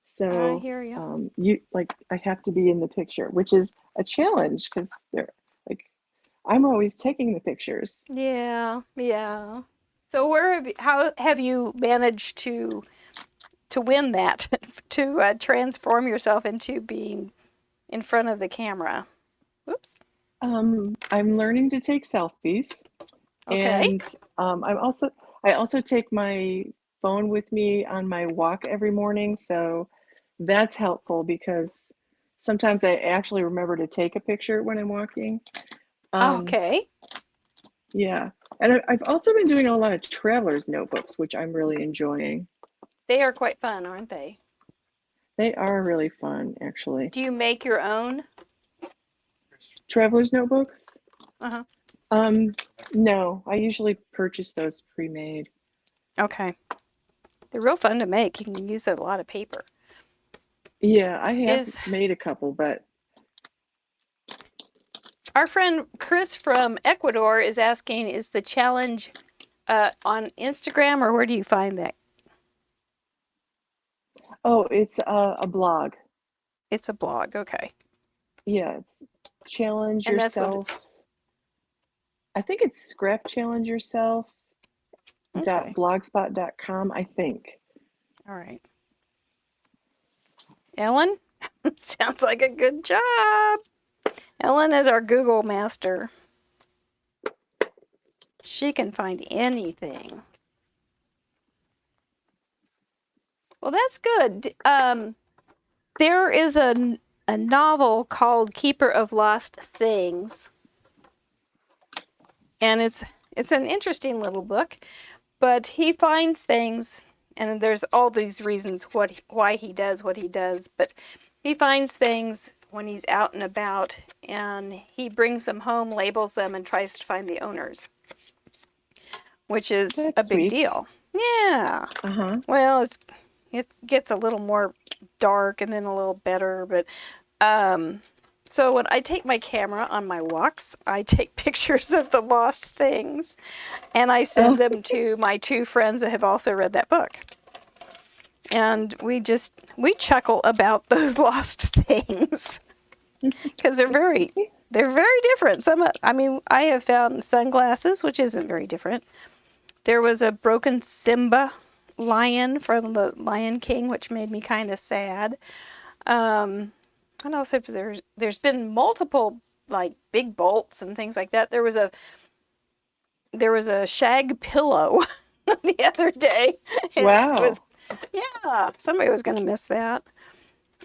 So I hear you. I have to be in the picture, which is a challenge because they're like I'm always taking the pictures. Yeah. So how have you managed to win that, to transform yourself into being in front of the camera? Whoops. I'm learning to take selfies, Okay. and I also take my phone with me on my walk every morning, so that's helpful because sometimes I actually remember to take a picture when I'm walking. Okay. Yeah, and I've also been doing a lot of traveler's notebooks, which I'm really enjoying. They are quite fun, aren't they? They are really fun, actually. Do you make your own? Traveler's notebooks? Uh-huh. No, I usually purchase those pre-made. Okay. They're real fun to make. You can use a lot of paper. Yeah, I have made a couple, but our friend Chris from Ecuador is asking, is the challenge on Instagram, or where do you find that? oh, it's a blog. It's a blog. Okay. Yeah, it's Challenge And that's what Yourself. I think it's Scrap Challenge Yourself Okay. .blogspot.com, I think. All right. Ellen? Sounds like a good job. Ellen is our Google master. She can find anything. Well, that's good. There is a novel called Keeper of Lost Things. And it's an interesting little book, but he finds things, and there's all these reasons why he does what he does, but he finds things when he's out and about, and he brings them home, labels them, and tries to find the owners, which is That's a big sweet. deal. Yeah. Uh-huh. Well, it gets a little more dark and then a little better, but so when I take my camera on my walks, I take pictures of the lost things, and I send them to my two friends that have also read that book. And we chuckle about those lost things because they're very different. I have found sunglasses, which isn't very different. There was a broken Simba lion from the Lion King, which made me kind of sad. And also there's been multiple like big bolts and things like that. There was a shag pillow the other day. Wow. Somebody was going to miss that.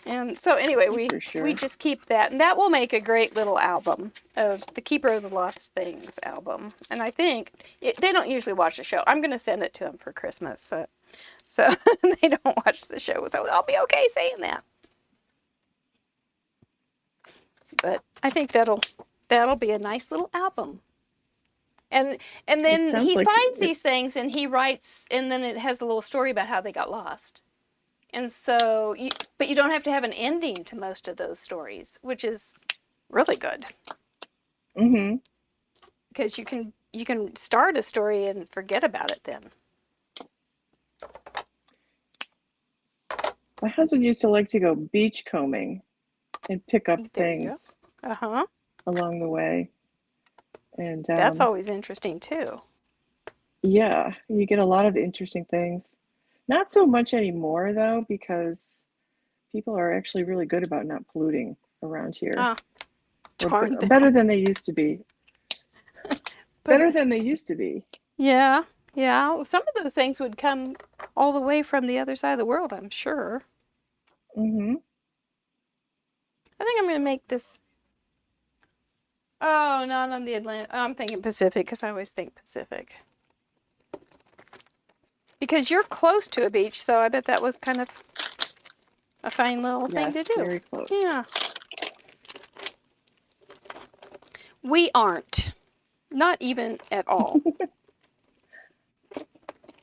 And so anyway, we just keep that, and that will make a great little album of the Keeper of the Lost Things album. And I think they don't usually watch the show. I'm going to send it to them for Christmas, so they don't watch the show. So I'll be okay saying that. But I think that'll be a nice little album. And then he finds these things and he writes, and then it has a little story about how they got lost. And so, but you don't have to have an ending to most of those stories, which is really good Mm-hmm. because you can start a story and forget about it then. My husband used to like to go beach combing and pick up There you go. things Uh-huh. along the way. And That's always interesting too. yeah, you get a lot of interesting things. Not so much anymore though, because people are actually really good about not polluting around here. Ah, Or darn them. better than they used to be. Better But than they used to be. yeah, yeah. Some of those things would come all the way from the other side of the world, I'm sure. Mm-hmm. I think I'm going to make this. Oh, not on the Atlantic. Oh, I'm thinking Pacific because I always think Pacific. Because you're close to a beach, so I bet that was kind of a fine little thing to Yes, do. very close. Yeah. We aren't. Not even at all.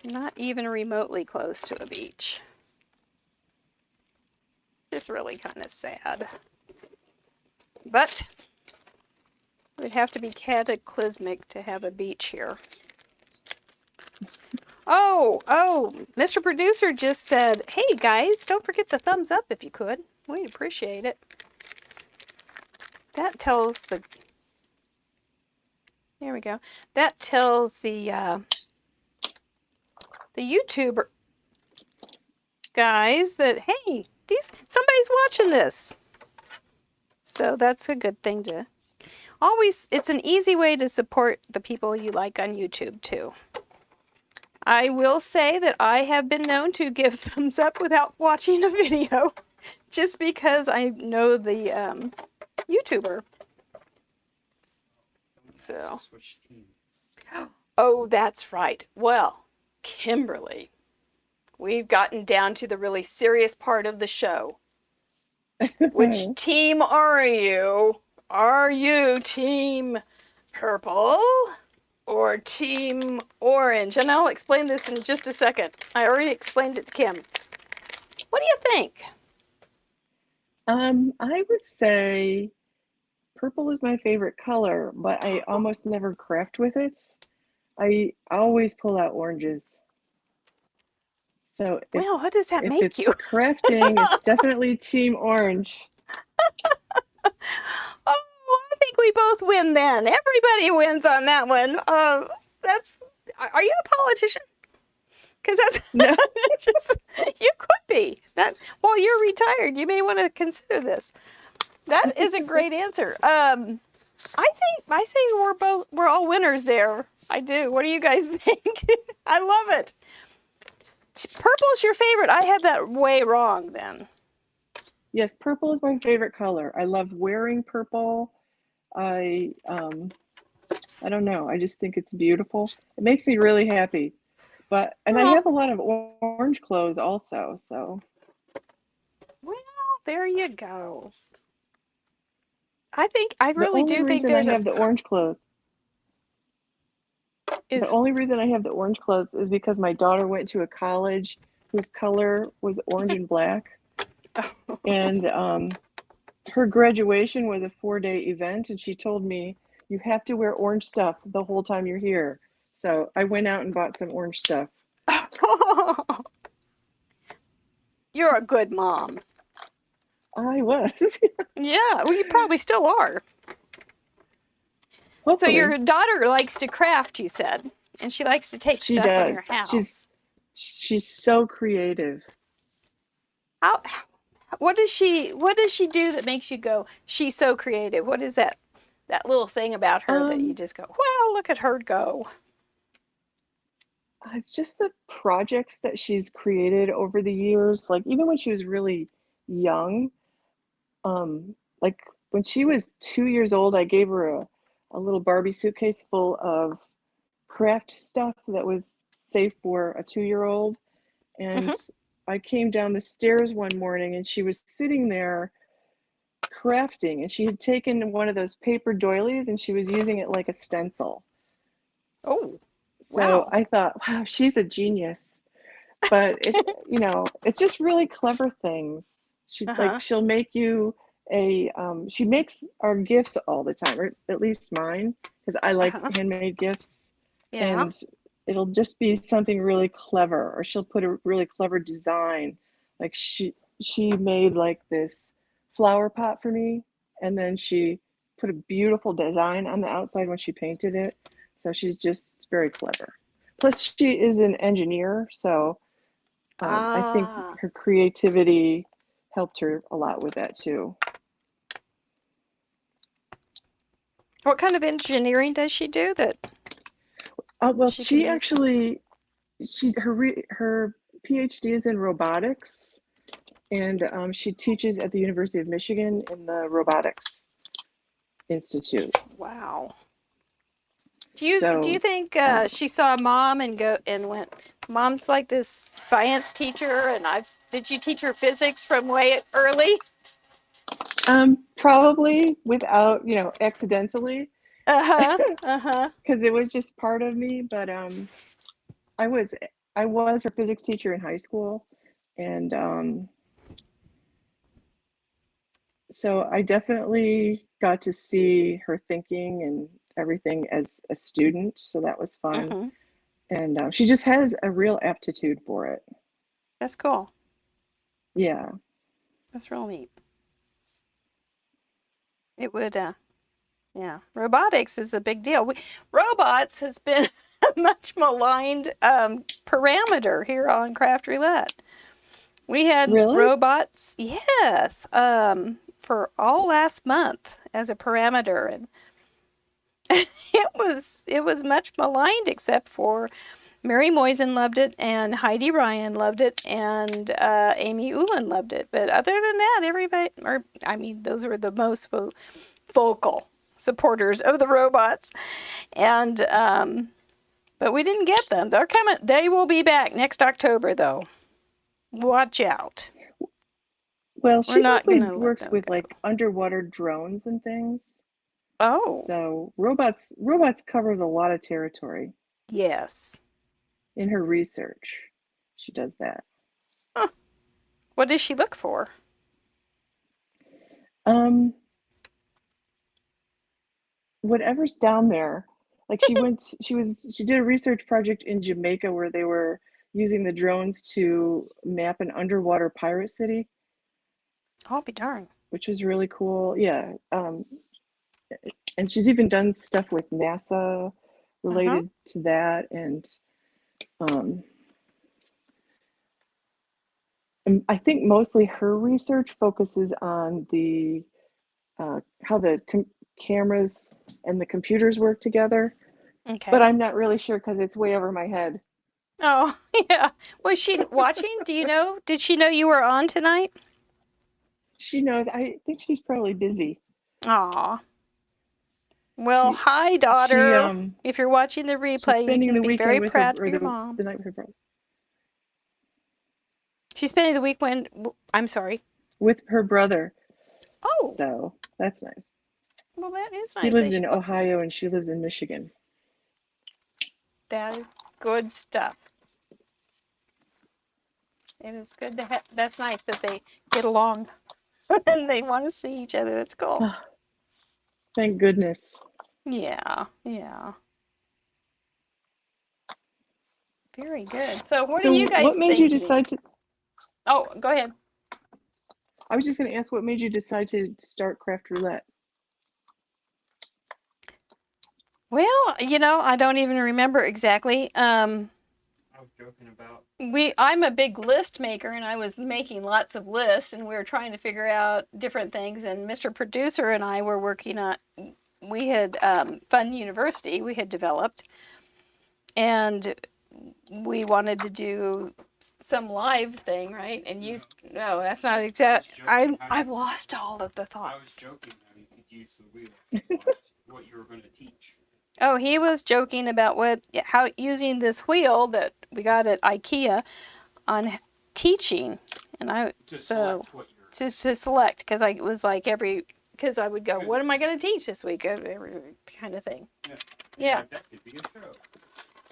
Not even remotely close to a beach. It's really kind of sad. But it would have to be cataclysmic to have a beach here. Oh, Mr. Producer just said, hey guys, don't forget the thumbs up if you could. We'd appreciate it. That tells the, there we go. That tells the YouTuber guys that, hey, somebody's watching this. So that's a good thing to, always, it's an easy way to support the people you like on YouTube too. I will say that I have been known to give thumbs up without watching a video, just because I know the YouTuber. So, Switch team. oh, that's right. Well, Kimberly, we've gotten down to the really serious part of the show. Which team are you? Are you team purple or team orange? And I'll explain this in just a second. I already explained it to Kim. What do you think? I would say purple is my favorite color, but I almost never craft with it. I always pull out oranges. So Well, what does that if make it's you? crafting, it's definitely team orange. Oh, I think we both win then. Everybody wins on that one. Are you a politician? Because that's No. just, you could be. That while you're retired, you may want to consider this. That is a great answer. I say we're all winners there. I do. What do you guys think? I love it. Purple's your favorite. I had that way wrong then. Yes, purple is my favorite color. I love wearing purple. I don't know. I just think it's beautiful. It makes me really happy. And I Well, have a lot of orange clothes also, so. well, there you go. I The really only do think reason I have the orange clothes, the is only reason I have the orange clothes is because my daughter went to a college whose color was orange and black. And her graduation was a 4-day event, and she told me, you have to wear orange stuff the whole time you're here. So I went out and bought some orange stuff. You're a good mom. I was. Yeah, well, you probably still are. So Hopefully. your daughter likes to craft, you said, and she likes to take She stuff does. from your house. She's so creative. How, what does she do that makes you go, she's so creative? What is that little thing about her that you just go, wow, look at her go? It's just the projects that she's created over the years. Like even when she was really young, like when she was 2 years old, I gave her a little Barbie suitcase full of craft stuff that was safe for a 2-year-old. And I came down the stairs one morning and she was sitting there crafting, and she had taken one of those paper doilies and she was using it like a stencil. Oh, So wow. I thought, wow, she's a genius. but it's, it's just really clever things. Uh-huh. She'll make you she makes our gifts all the time, or at least mine, because I like Uh-huh. handmade gifts. Yeah. And it'll just be something really clever, or she'll put a really clever design. Like she made like this flower pot for me, and then she put a beautiful design on the outside when she painted it. So she's just very clever. Plus, she is an engineer, so I think Ah. her creativity helped her a lot with that too. What kind of engineering does she do that Well, she can she use? actually her PhD is in robotics, and she teaches at the University of Michigan in the Robotics Institute. Wow. Do you So, think um, she saw mom and go and went, Mom's like this science teacher, and I did you teach her physics from way early? probably without, accidentally, Uh-huh. Uh-huh. because it was just part of me. But I was I was her physics teacher in high school, and so I definitely got to see her thinking and everything as a student. So that was fun, Mm-hmm. and she just has a real aptitude for it. That's cool. Yeah, That's real neat. It would yeah. Robotics is a big deal. Robots has been a much maligned parameter here on Craft Roulette. We had really. robots, yes, for all last month as a parameter, and it was much maligned, except for Mary Moisen loved it, and Heidi Ryan loved it, and Amy Ulan loved it. But other than that, everybody, or I mean, those were the most vocal supporters of the robots, and but we didn't get them. They're coming. They will be back next October, though. Watch out. Well, We're she not mostly gonna let works them with go. like underwater drones and things. Oh, So robots covers a lot of territory yes. in her research. She does that. Huh. What does she look for? Um, Whatever's down there. Like she did a research project in Jamaica where they were using the drones to map an underwater pirate city, I'll be darned. which was really cool. Yeah. And she's even done stuff with NASA Uh-huh. related to that. Um, and I think mostly her research focuses on the how the cameras and the computers work together, but Okay. I'm not really sure because it's way over my head. Oh, yeah. Was she watching? Do you know? Did she know you were on tonight? She knows. I think she's probably busy. Aw. Well, She hi, she daughter. If you're watching the she's replay, you spending can the be weekend very with her, proud of or your mom. the night with her brother. She's spending the weekend. I'm sorry. With her brother. Oh, So that's nice. well, that is He nice. lives in Ohio and she lives in Michigan. That is good stuff. It is good to have. That's nice that they get along and they want to see each other. That's cool. Thank goodness. Yeah, yeah. Very good. So, what are So you what guys made you thinking? decide to Oh, go ahead. I was just going to ask what made you decide to start Craft Roulette? Well, I don't even remember exactly. I was joking about. I'm a big list maker, and I was making lots of lists, and we were trying to figure out different things. And Mr. Producer and I were working on. We had Fun University. We had developed, and we wanted to do some live thing, right? And you, no, that's not exact. I've lost all of the I was thoughts. joking how you could use the wheel. What you were going to teach. Oh, he was joking about how using this wheel that we got at IKEA on teaching, and To select what you're. to select, because I was like because I would go, what am I going to teach this week, every kind of thing. Yeah. That could be a show.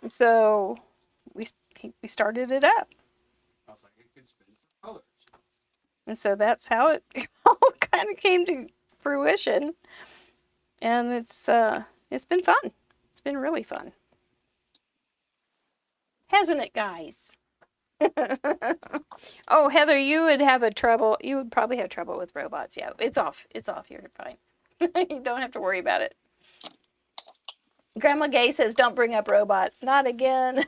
So we started it up. And so that's how it all kind of came to fruition. And it's been fun. It's been really fun. Hasn't it, guys? Oh, Heather, you would probably have trouble with robots. Yeah, it's off. It's off. You're fine. You don't have to worry about it. Grandma Gay says, don't bring up robots. Not again.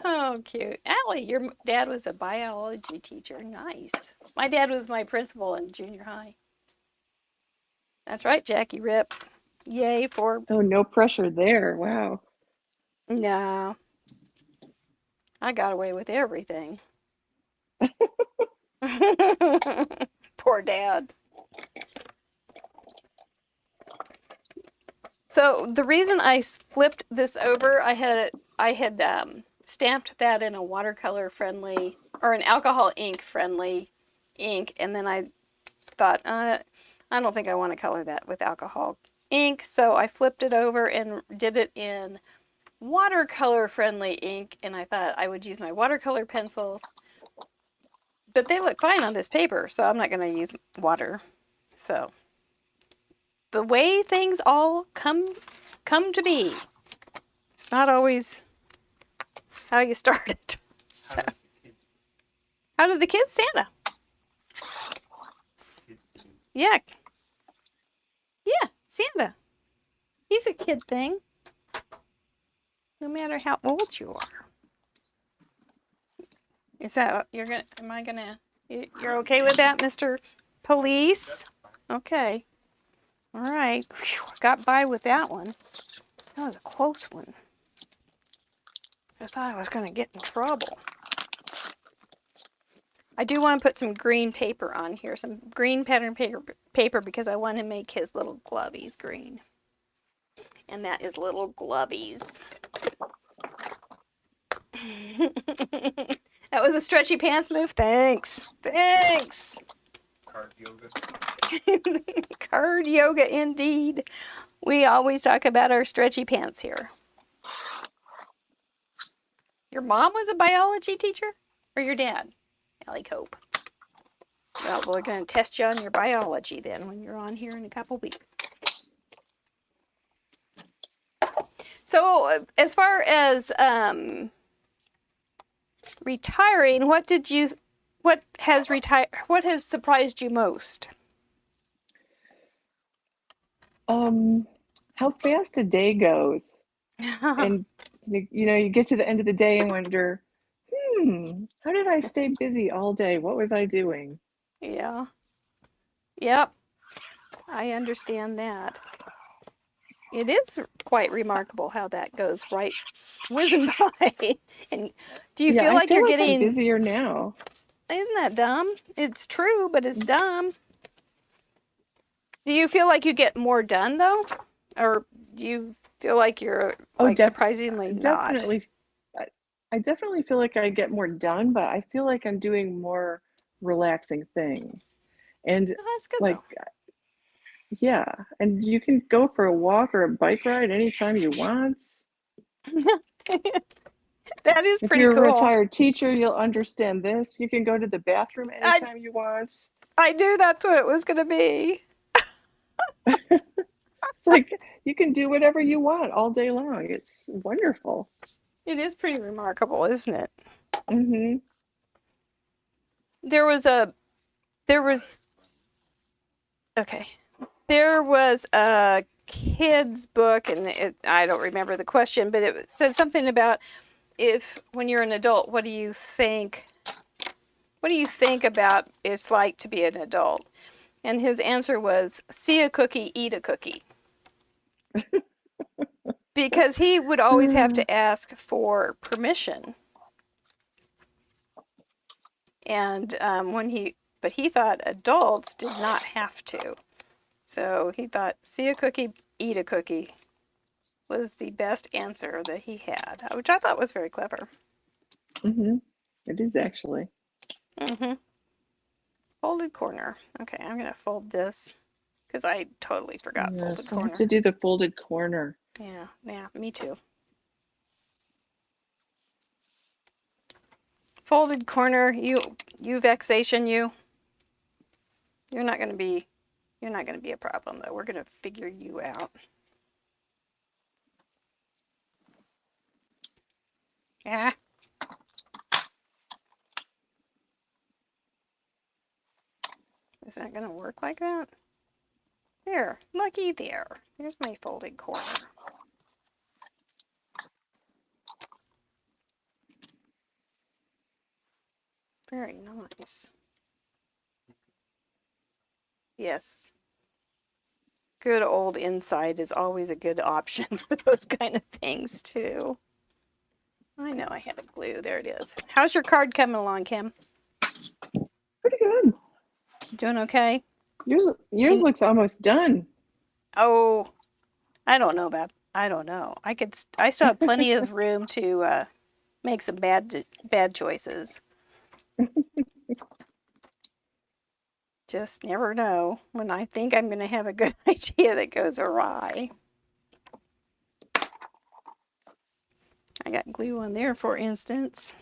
Oh, cute. Allie, your dad was a biology teacher. Nice. My dad was my principal in junior high. That's right, Jackie Rip. Yay for... Oh, no pressure there. Wow. No. I got away with everything. Poor dad. So the reason I flipped this over, I had stamped that in a watercolor friendly or an alcohol ink friendly ink, and then I thought, I don't think I want to color that with alcohol ink, so I flipped it over and did it in watercolor friendly ink, and I thought I would use my watercolor pencils, but they look fine on this paper, so I'm not going to use water. So the way things all come to be. It's not always how you start it. So, how did the kids Santa? Yeah. Yeah, Santa. He's a kid thing. No matter how old you are. Is that, you're okay with that, Mr. Police? Okay. All right. Whew, got by with that one. That was a close one. I thought I was going to get in trouble. I do want to put some green paper on here, some green pattern paper because I want to make his little glovies green. And that is little glovies. That was a stretchy pants move. Thanks. Thanks. Card yoga. Card yoga indeed. We always talk about our stretchy pants here. Your mom was a biology teacher? Or your dad? Allie Cope. Well, we're going to test you on your biology then when you're on here in a couple weeks. So, as far as retiring, what has surprised you most? How fast a day goes. And you get to the end of the day and wonder, how did I stay busy all day? What was I doing? Yeah. Yep. I understand that. It is quite remarkable how that goes right whizzing by. And do you feel like you're getting I'm busier now? Isn't that dumb? It's true, but it's dumb. Do you feel like you get more done though? Or do you feel like you're surprisingly not? Definitely. I definitely feel like I get more done, but I feel like I'm doing more relaxing things. And Oh, that's good like, though. yeah, and you can go for a walk or a bike ride anytime you want. That is If pretty you're cool. a retired teacher, you'll understand this. You can go to the bathroom anytime you want. I knew that's what it was going to be. It's like you can do whatever you want all day long. It's wonderful. It is pretty remarkable, isn't it? Mm-hmm. There was a kid's book, and I don't remember the question, but it said something about when you're an adult, what do you think about it's like to be an adult? And his answer was, see a cookie, eat a cookie. Because he would always have to ask for permission. And but he thought adults did not have to. So he thought, see a cookie, eat a cookie was the best answer that he had, which I thought was very clever. Mm-hmm. It is actually. Mm-hmm. Folded corner. Okay, I'm going to fold this because I totally forgot folded corner. I have to do the folded corner. Yeah, me too. folded corner, you vexation, you. You're not gonna be a problem though. We're gonna figure you out. Yeah. Is that gonna work like that? There, looky there. There's my folded corner. Very nice. Yes. Good old inside is always a good option for those kind of things too. I know I had a glue. There it is. How's your card coming along, Kim? Pretty good. Doing okay? Yours looks almost done. Oh, I don't know. I still have plenty of room to make some bad choices. Just never know when I think I'm going to have a good idea that goes awry. I got glue on there, for instance.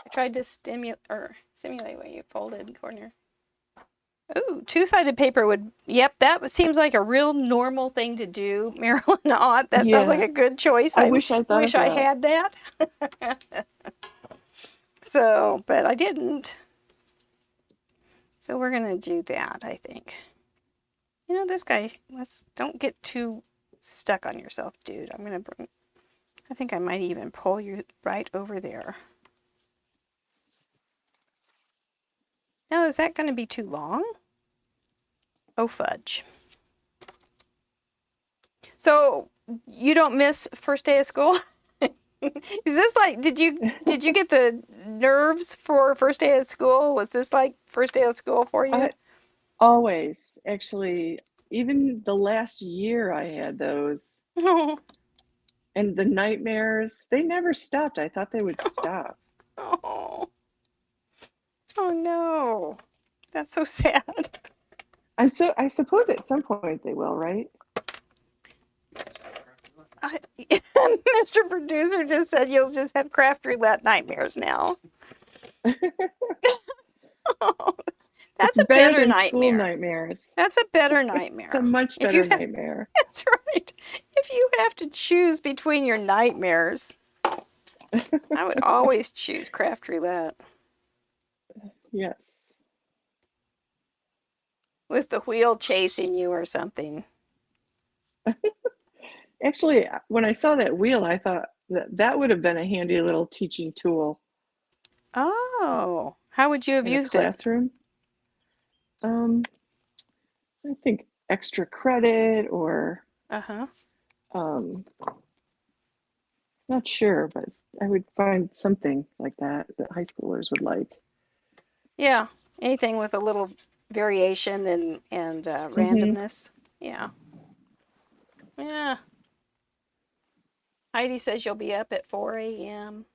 I tried to simulate what you folded corner. Ooh, two-sided paper would, yep, that seems like a real normal thing to do, Marilyn Ott. That sounds like Yeah. a good choice. I wish I thought wish of I that. had that. So, but I didn't. So we're gonna do that, I think. You know, this guy, don't get too stuck on yourself, dude. I think I might even pull you right over there. Now, is that gonna be too long? Oh, fudge. So, you don't miss first day of school? Is this like, did you get the nerves for first day of school? Was this like first day of school for you? Always, actually, even the last year I had those. And the nightmares, they never stopped. I thought they would stop. Oh. Oh no. That's so sad. I suppose at some point they will, right? Mr. Producer just said you'll just have craft roulette nightmares now. That's It's a better better than school nightmare. nightmares. That's a better nightmare. It's a much better nightmare. That's right. If you have to choose between your nightmares, I would always choose craft roulette. Yes. With the wheel chasing you or something. Actually, when I saw that wheel, I thought that would have been a handy little teaching tool Oh, how would you have in a used it? classroom. I think extra credit or Uh-huh. not sure, but I would find something like that high schoolers would like. Yeah, anything with a little variation and randomness. Yeah. Yeah. Heidi says you'll be up at 4 a.m.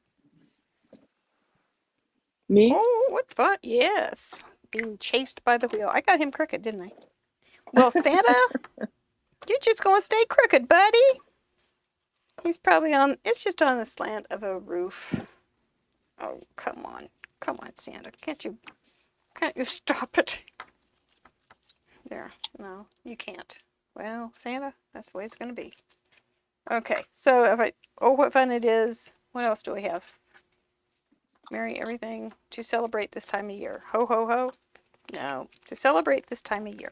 Me? Oh, what fun. Yes. Being chased by the wheel. I got him crooked, didn't I? Well, Santa, you're just going to stay crooked, buddy. He's probably it's just on the slant of a roof. Oh, come on. Come on, Santa. Can't you stop it? There. No, you can't. Well, Santa, that's the way it's going to be. Okay, so what fun it is. What else do we have? Merry everything to celebrate this time of year. Ho, ho, ho. No, to celebrate this time of year.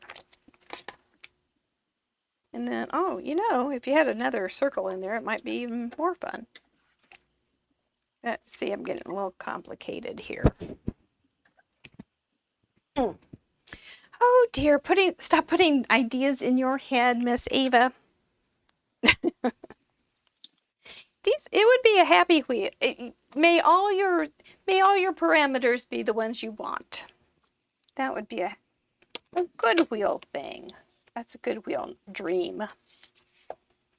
And then, if you had another circle in there, it might be even more fun. Let's see, I'm getting a little complicated here. Oh dear, stop putting ideas in your head, Miss Ava. It would be a happy wheel. May all your parameters be the ones you want. That would be a good wheel thing. That's a good wheel dream.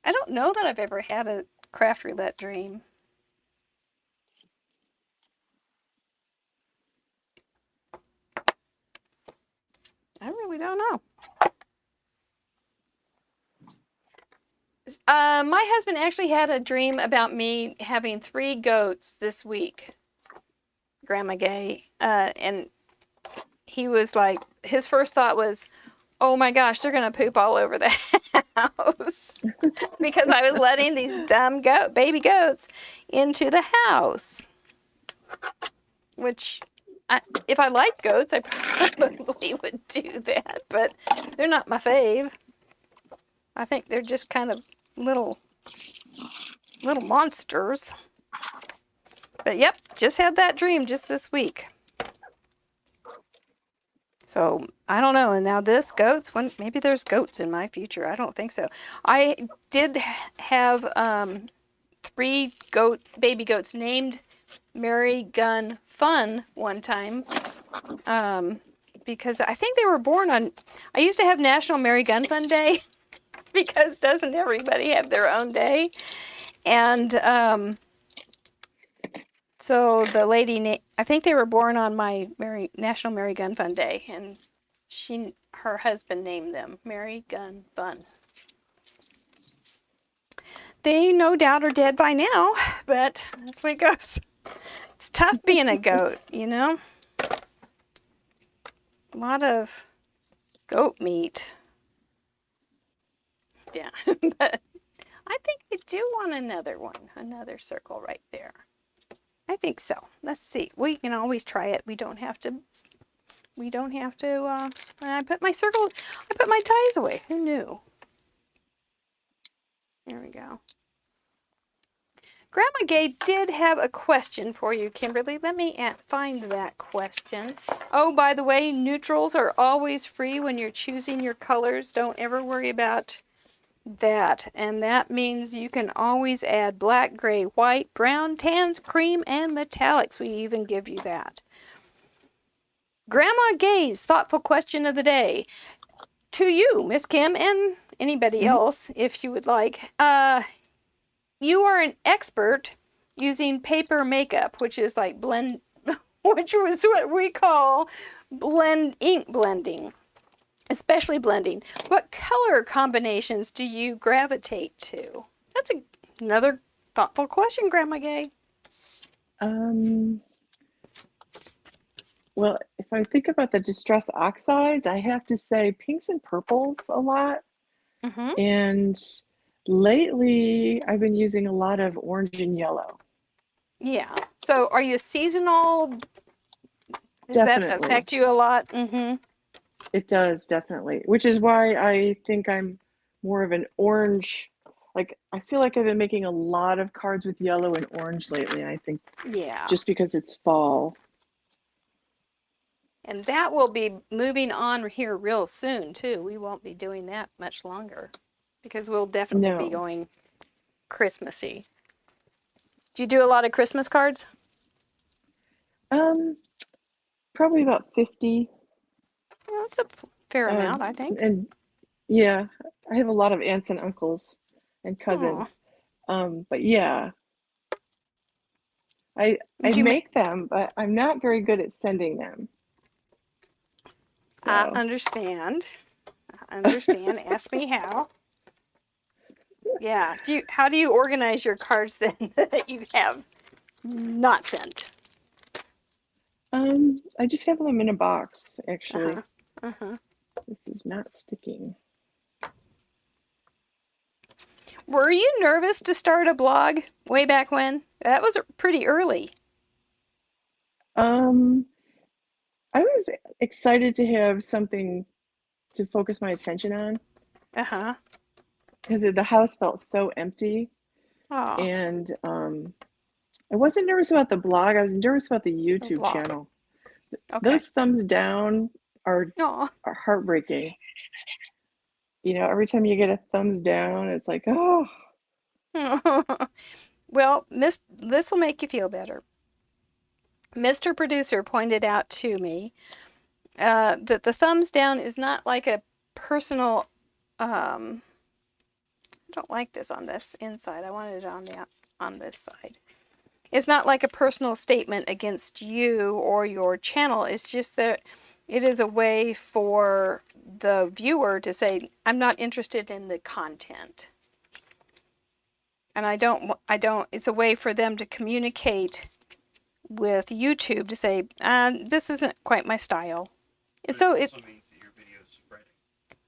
I don't know that I've ever had a craft roulette dream. I really don't know. My husband actually had a dream about me having 3 goats this week, Grandma Gay, and he was like, his first thought was, oh my gosh, they're gonna poop all over the house because I was letting these dumb baby goats into the house. Which, if I liked goats, I probably would do that, but they're not my fave. I think they're just kind of little monsters. But yep, just had that dream just this week. So I don't know. And now this goats, maybe there's goats in my future. I don't think so. I did have 3 baby goats named Mary Gun Fun one time. Because I think they were born on, I used to have National Mary Gun Fun Day because doesn't everybody have their own day? And so the lady, I think they were born on my National Mary Gun Fun Day, and her husband named them Mary Gun Fun. They no doubt are dead by now, but that's the way it goes. It's tough being a goat, you know? A lot of goat meat. Yeah, but I think I do want another circle right there. I think so. Let's see. We can always try it. We don't have to. I put my ties away. Who knew? There we go. Grandma Gay did have a question for you, Kimberly. Let me find that question. Oh, by the way, neutrals are always free when you're choosing your colors. Don't ever worry about that. And that means you can always add black, gray, white, brown, tans, cream, and metallics. We even give you that. Grandma Gay's thoughtful question of the day. To you, Miss Kim, and anybody else, if you would like. You are an expert using paper makeup, which is like which was what we call ink blending, especially blending. What color combinations do you gravitate to? That's another thoughtful question, Grandma Gay. Well, if I think about the distress oxides, I have to say pinks and purples a lot. Mm-hmm. And lately, I've been using a lot of orange and yellow. Yeah. So are you seasonal? Does Definitely. that affect you a lot? Mm-hmm. It does, definitely. Which is why I think I'm more of an orange. Like, I feel like I've been making a lot of cards with yellow and orange lately. And I think just because it's fall. And that will be moving on here real soon, too. We won't be doing that much longer because we'll definitely be going Christmassy. Do you do a lot of Christmas cards? Probably about 50. Well, that's a fair amount, I think. And yeah, I have a lot of aunts and uncles and cousins. But yeah, I make them, but I'm not very good at sending them. So. I understand. Ask me how. Yeah. How do you organize your cards then that you have not sent? I just have them in a box, actually. This is not sticking. Were you nervous to start a blog way back when? That was pretty early. I was excited to have something to focus my attention on. Because the house felt so empty. And I wasn't nervous about the blog. I was nervous about the YouTube channel. Those thumbs down are heartbreaking. You know, every time you get a thumbs down, it's like, oh. Well, this will make you feel better. Mr. Producer pointed out to me that the thumbs down is not like a personal. I don't like this on this inside. I wanted it on this side. It's not like a personal statement against you or your channel. It's just that it is a way for the viewer to say, I'm not interested in the content. And I don't, it's a way for them to communicate with YouTube to say, this isn't quite my style. And But so it it, also means that your video is spreading.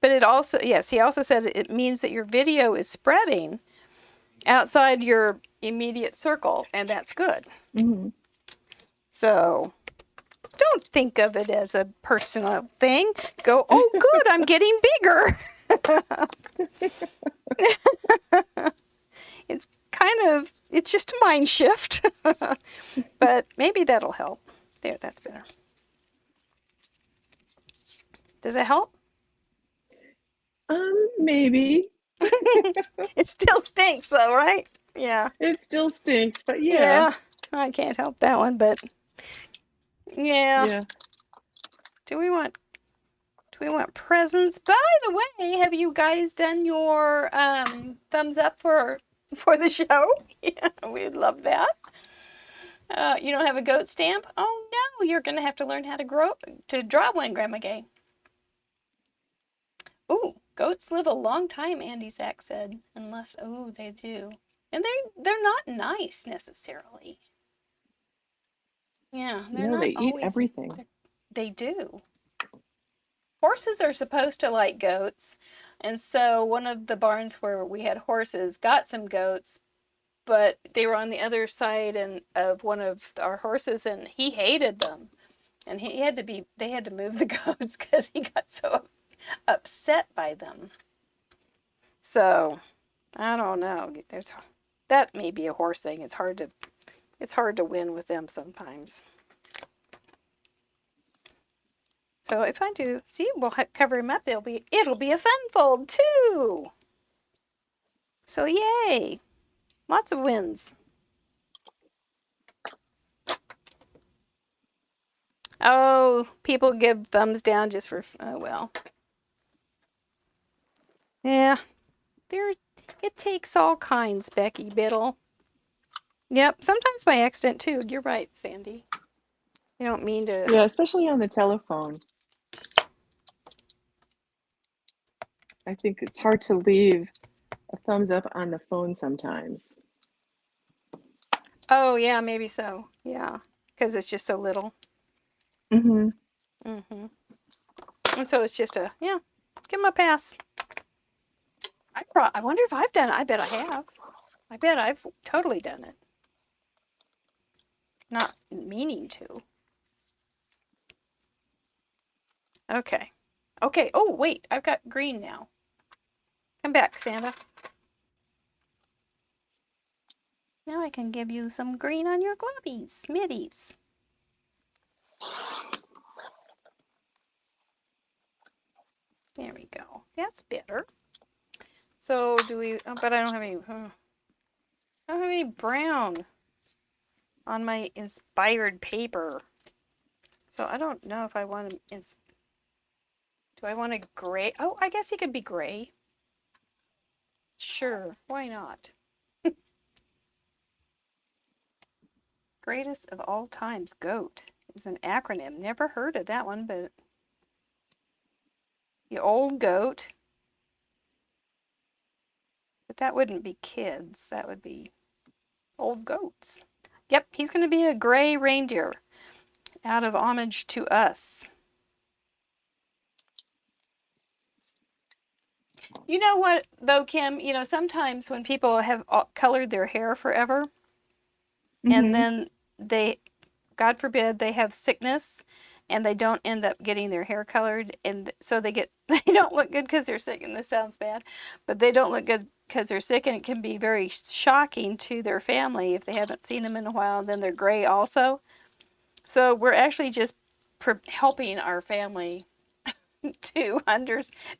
but it also, yes, he also said it means that your video is spreading outside your immediate circle, and that's good. Mm-hmm. So don't think of it as a personal thing. Go, oh, good, I'm getting bigger. It's kind of, it's just a mind shift, but maybe that'll help. There, that's better. Does it help? Maybe. It still stinks though, right? Yeah. It still stinks, but yeah. Yeah. I can't help that one, but yeah. Yeah. Do we want presents? By the way, have you guys done your thumbs up for the show? Yeah, we'd love that. You don't have a goat stamp? Oh no, you're gonna have to learn how to draw one, Grandma Gay. Ooh, goats live a long time, Andy Zach said. Unless, oh, they do. And they're not nice necessarily. Yeah, they're No, not they eat always. everything. They do. Horses are supposed to like goats. And so one of the barns where we had horses got some goats, but they were on the other side of one of our horses, and he hated them. And they had to move the goats because he got so upset by them. So, I don't know. That may be a horse thing. It's hard to win with them sometimes. So if I do, see, we'll cover him up. It'll be a fun fold too. So yay, lots of wins. Oh, people give thumbs down just for, oh well. Yeah, it takes all kinds, Becky Biddle. Yep, sometimes by accident too. You're right, Sandy. You don't mean to. Yeah, especially on the telephone. I think it's hard to leave a thumbs up on the phone sometimes. Oh yeah, maybe so. Yeah, because it's just so little. Mm-hmm. Mm-hmm. And so it's just give him a pass. I wonder if I've done it. I bet I have. I bet I've totally done it. Not meaning to. Okay. Okay. Oh, wait. I've got green now. Come back, Santa. Now I can give you some green on your glovies, middies. There we go. That's better. So do we, but I don't have any, I don't have any brown on my inspired paper. So I don't know if I want to, do I want a gray? Oh, I guess he could be gray. Sure, why not? Greatest of all times, GOAT, is an acronym. Never heard of that one, but the old goat. But that wouldn't be kids. That would be old goats. Yep, he's going to be a gray reindeer out of homage to us. You know what, though, Kim? You know, sometimes when people have colored their hair forever, and then they, God forbid, they have sickness and they don't end up getting their hair colored, and so they don't look good because they're sick, and this sounds bad, but they don't look good because they're sick, and it can be very shocking to their family if they haven't seen them in a while, and then they're gray also. So we're actually just helping our family to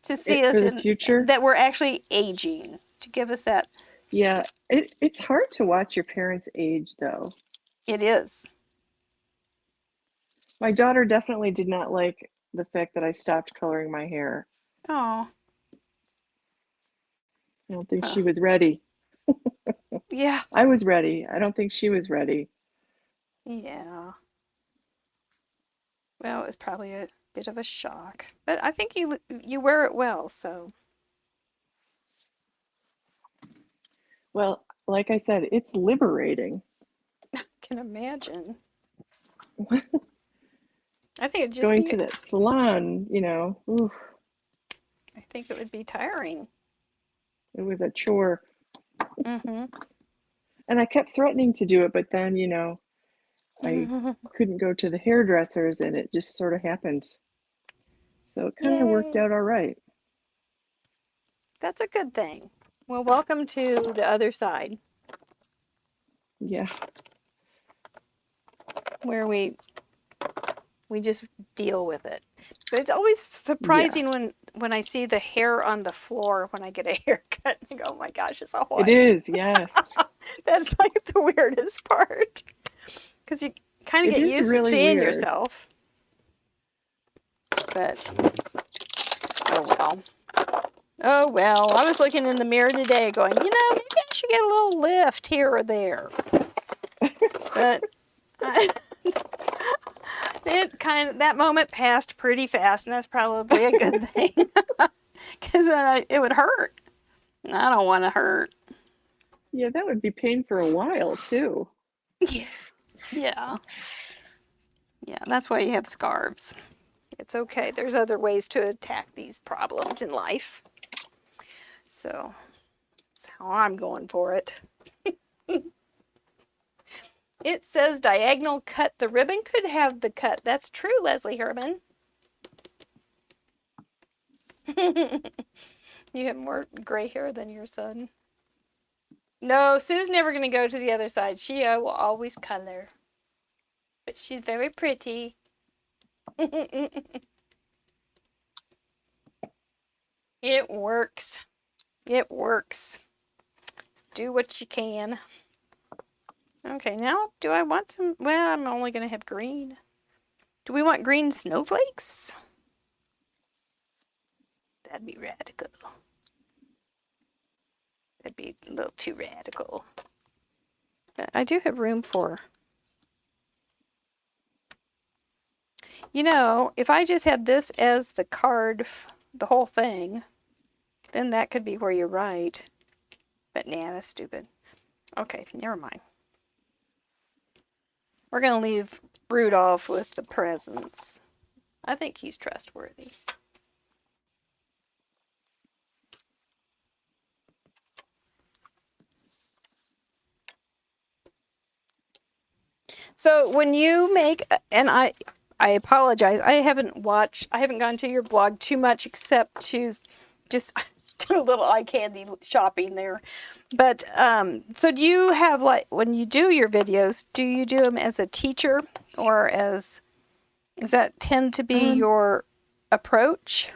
see us for the future. that we're actually aging, to give us that. Yeah, it's hard to watch your parents age, though. It is. My daughter definitely did not like the fact that I stopped coloring my hair. Oh. I don't think she was ready. Yeah. I was ready. I don't think she was ready. Yeah. Well, it was probably a bit of a shock, but I think you wear it well, so. Well, like I said, it's liberating. Can imagine. I think it'd just Going be, to that salon, oof, I think it would be tiring. it was a chore. Mm-hmm. And I kept threatening to do it, but then, I couldn't go to the hairdressers and it just sort of happened. So it kind of worked Yay. out all right. That's a good thing. Well, welcome to the other side Yeah. where we just deal with it. But it's always surprising when I see the hair on the floor when I get a haircut. I go, oh my gosh, it's all It white. is, yes. That's like the weirdest part. Because you kind of It get is used to really seeing weird. yourself. But, oh well. Oh well, I was looking in the mirror today going, maybe I should get a little lift here or there. But that moment passed pretty fast, and that's probably a good thing. Because it would hurt. I don't want to hurt. Yeah, that would be pain for a while too. Yeah. Yeah, that's why you have scarves. It's okay. There's other ways to attack these problems in life. So, that's how I'm going for it. It says diagonal cut. The ribbon could have the cut. That's true, Leslie Herman. You have more gray hair than your son. No, Sue's never going to go to the other side. She will always color. But she's very pretty. It works. It works. Do what you can. Okay, now do I want some? Well, I'm only going to have green. Do we want green snowflakes? That'd be radical. That'd be a little too radical. But I do have room for... if I just had this as the card, the whole thing, then that could be where you write. But nah, that's stupid. Okay, never mind. We're going to leave Rudolph with the presents. I think he's trustworthy. So when you make, and I apologize, I haven't gone to your blog too much except to just do a little eye candy shopping there. But so do you have, like, when you do your videos, do you do them as a teacher or does that tend to be your approach?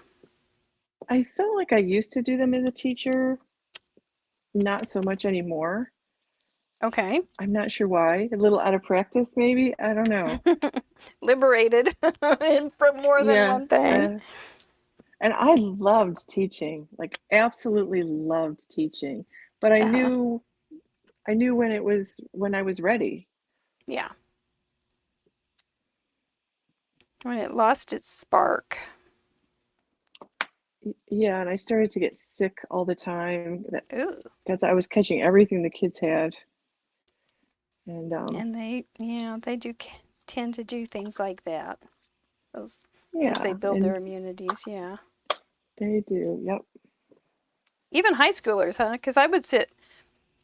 I felt like I used to do them as a teacher, not so much anymore. Okay. I'm not sure why. A little out of practice, maybe. I don't know. Liberated from more than one thing. And I loved teaching, like absolutely loved teaching. But I knew when I was ready. Yeah. When it lost its spark. Yeah, and I started to get sick all the time Ooh. because I was catching everything the kids had. And they do tend to do things like that. Those, yeah, as they build their immunities, yeah. They do, yep. Even high schoolers, huh? Because I would sit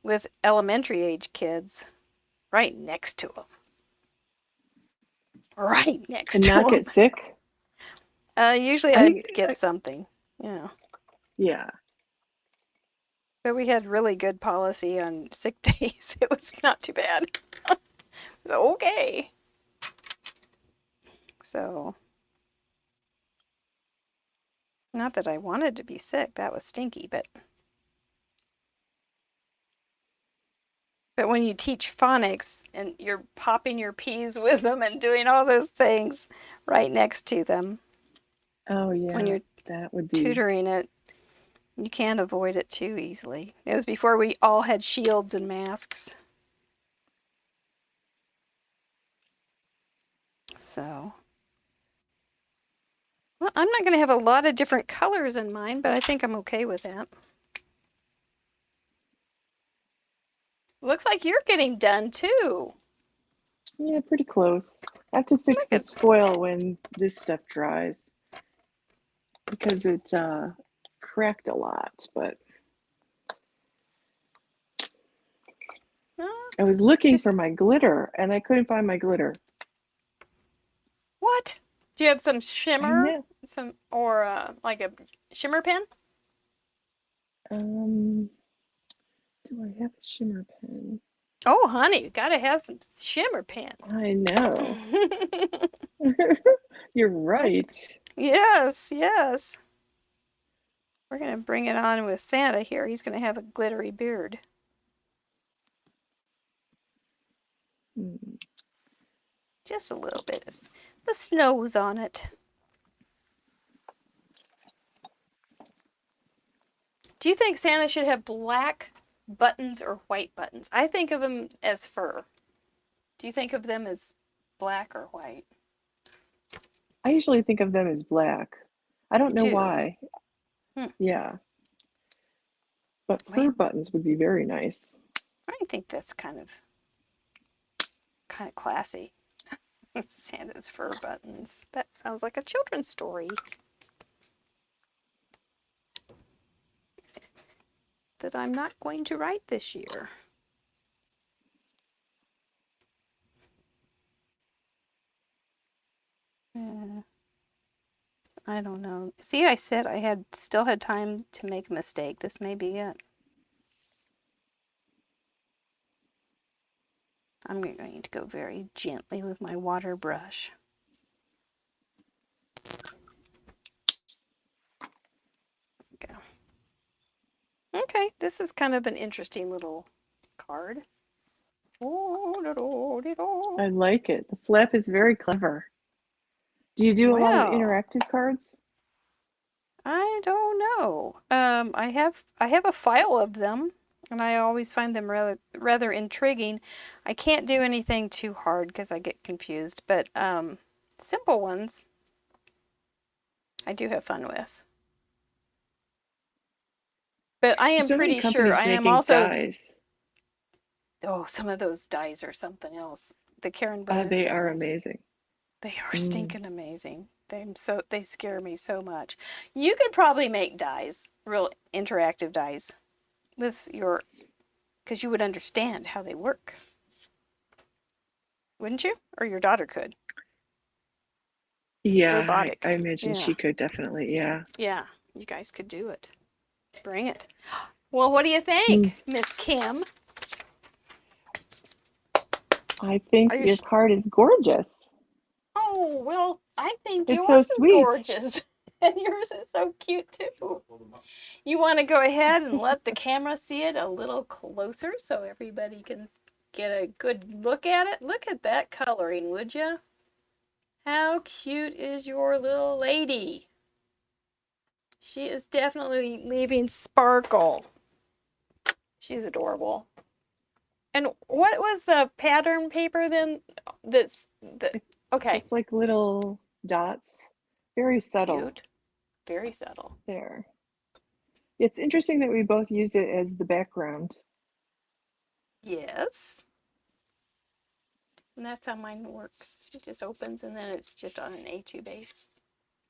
with elementary age kids right next to them. Right next And to not them. get sick? Usually I'd get something, yeah. Yeah. But we had really good policy on sick days. It was not too bad. It was okay. So, not that I wanted to be sick. That was stinky, but when you teach phonics and you're popping your peas with them and doing all those things right next to them. Oh yeah. When you're that would be tutoring it, you can't avoid it too easily. It was before we all had shields and masks. So, well, I'm not going to have a lot of different colors in mine, but I think I'm okay with that. Looks like you're getting done too. Yeah, pretty close. I have to fix this foil when this stuff dries because it cracked a lot, but I was looking for my glitter and I couldn't find my glitter. What? Do you have some I shimmer? know. Or like a shimmer pen? Do I have a shimmer pen? Oh, honey, you gotta have some shimmer pen. I know. You're right. Yes, yes. We're gonna bring it on with Santa here. He's gonna have a glittery beard. Just a little bit of the snow's on it. Do you think Santa should have black buttons or white buttons? I think of them as fur. Do you think of them as black or white? I usually think of them as black. I don't know do? why. Yeah. But fur buttons would be very nice. I think that's kind of classy. Santa's fur buttons. That sounds like a children's story. That I'm not going to write this year. I don't know. See, I said I still had time to make a mistake. This may be it. I'm going to go very gently with my water brush. Go. Okay, this is kind of an interesting little card. I like it. The flap is very clever. Do you do a lot of interactive cards? I don't know. I have a file of them, and I always find them rather intriguing. I can't do anything too hard because I get confused, but simple ones I do have fun with. But I am pretty sure I am also. Dies. Oh, some of those dies are something else. The Karen Brothers. They are amazing. They are stinking amazing. They scare me so much. You could probably make dies, real interactive dies, with your, because you would understand how they work, wouldn't you? Or your daughter could. Yeah, robotic. I imagine she could definitely. Yeah. Yeah, you guys could do it. Bring it. Well, what do you think, Miss Kim? I think your card is gorgeous. Oh, well, I think yours so is gorgeous. And yours is so cute, too. You want to go ahead and let the camera see it a little closer so everybody can get a good look at it? Look at that coloring, would you? How cute is your little lady? She is definitely leaving sparkle. She's adorable. And what was the pattern paper then? Okay. It's like little dots. Very subtle. Cute. Very subtle. There. It's interesting that we both use it as the background. Yes. And that's how mine works. It just opens and then it's just on an A2 base.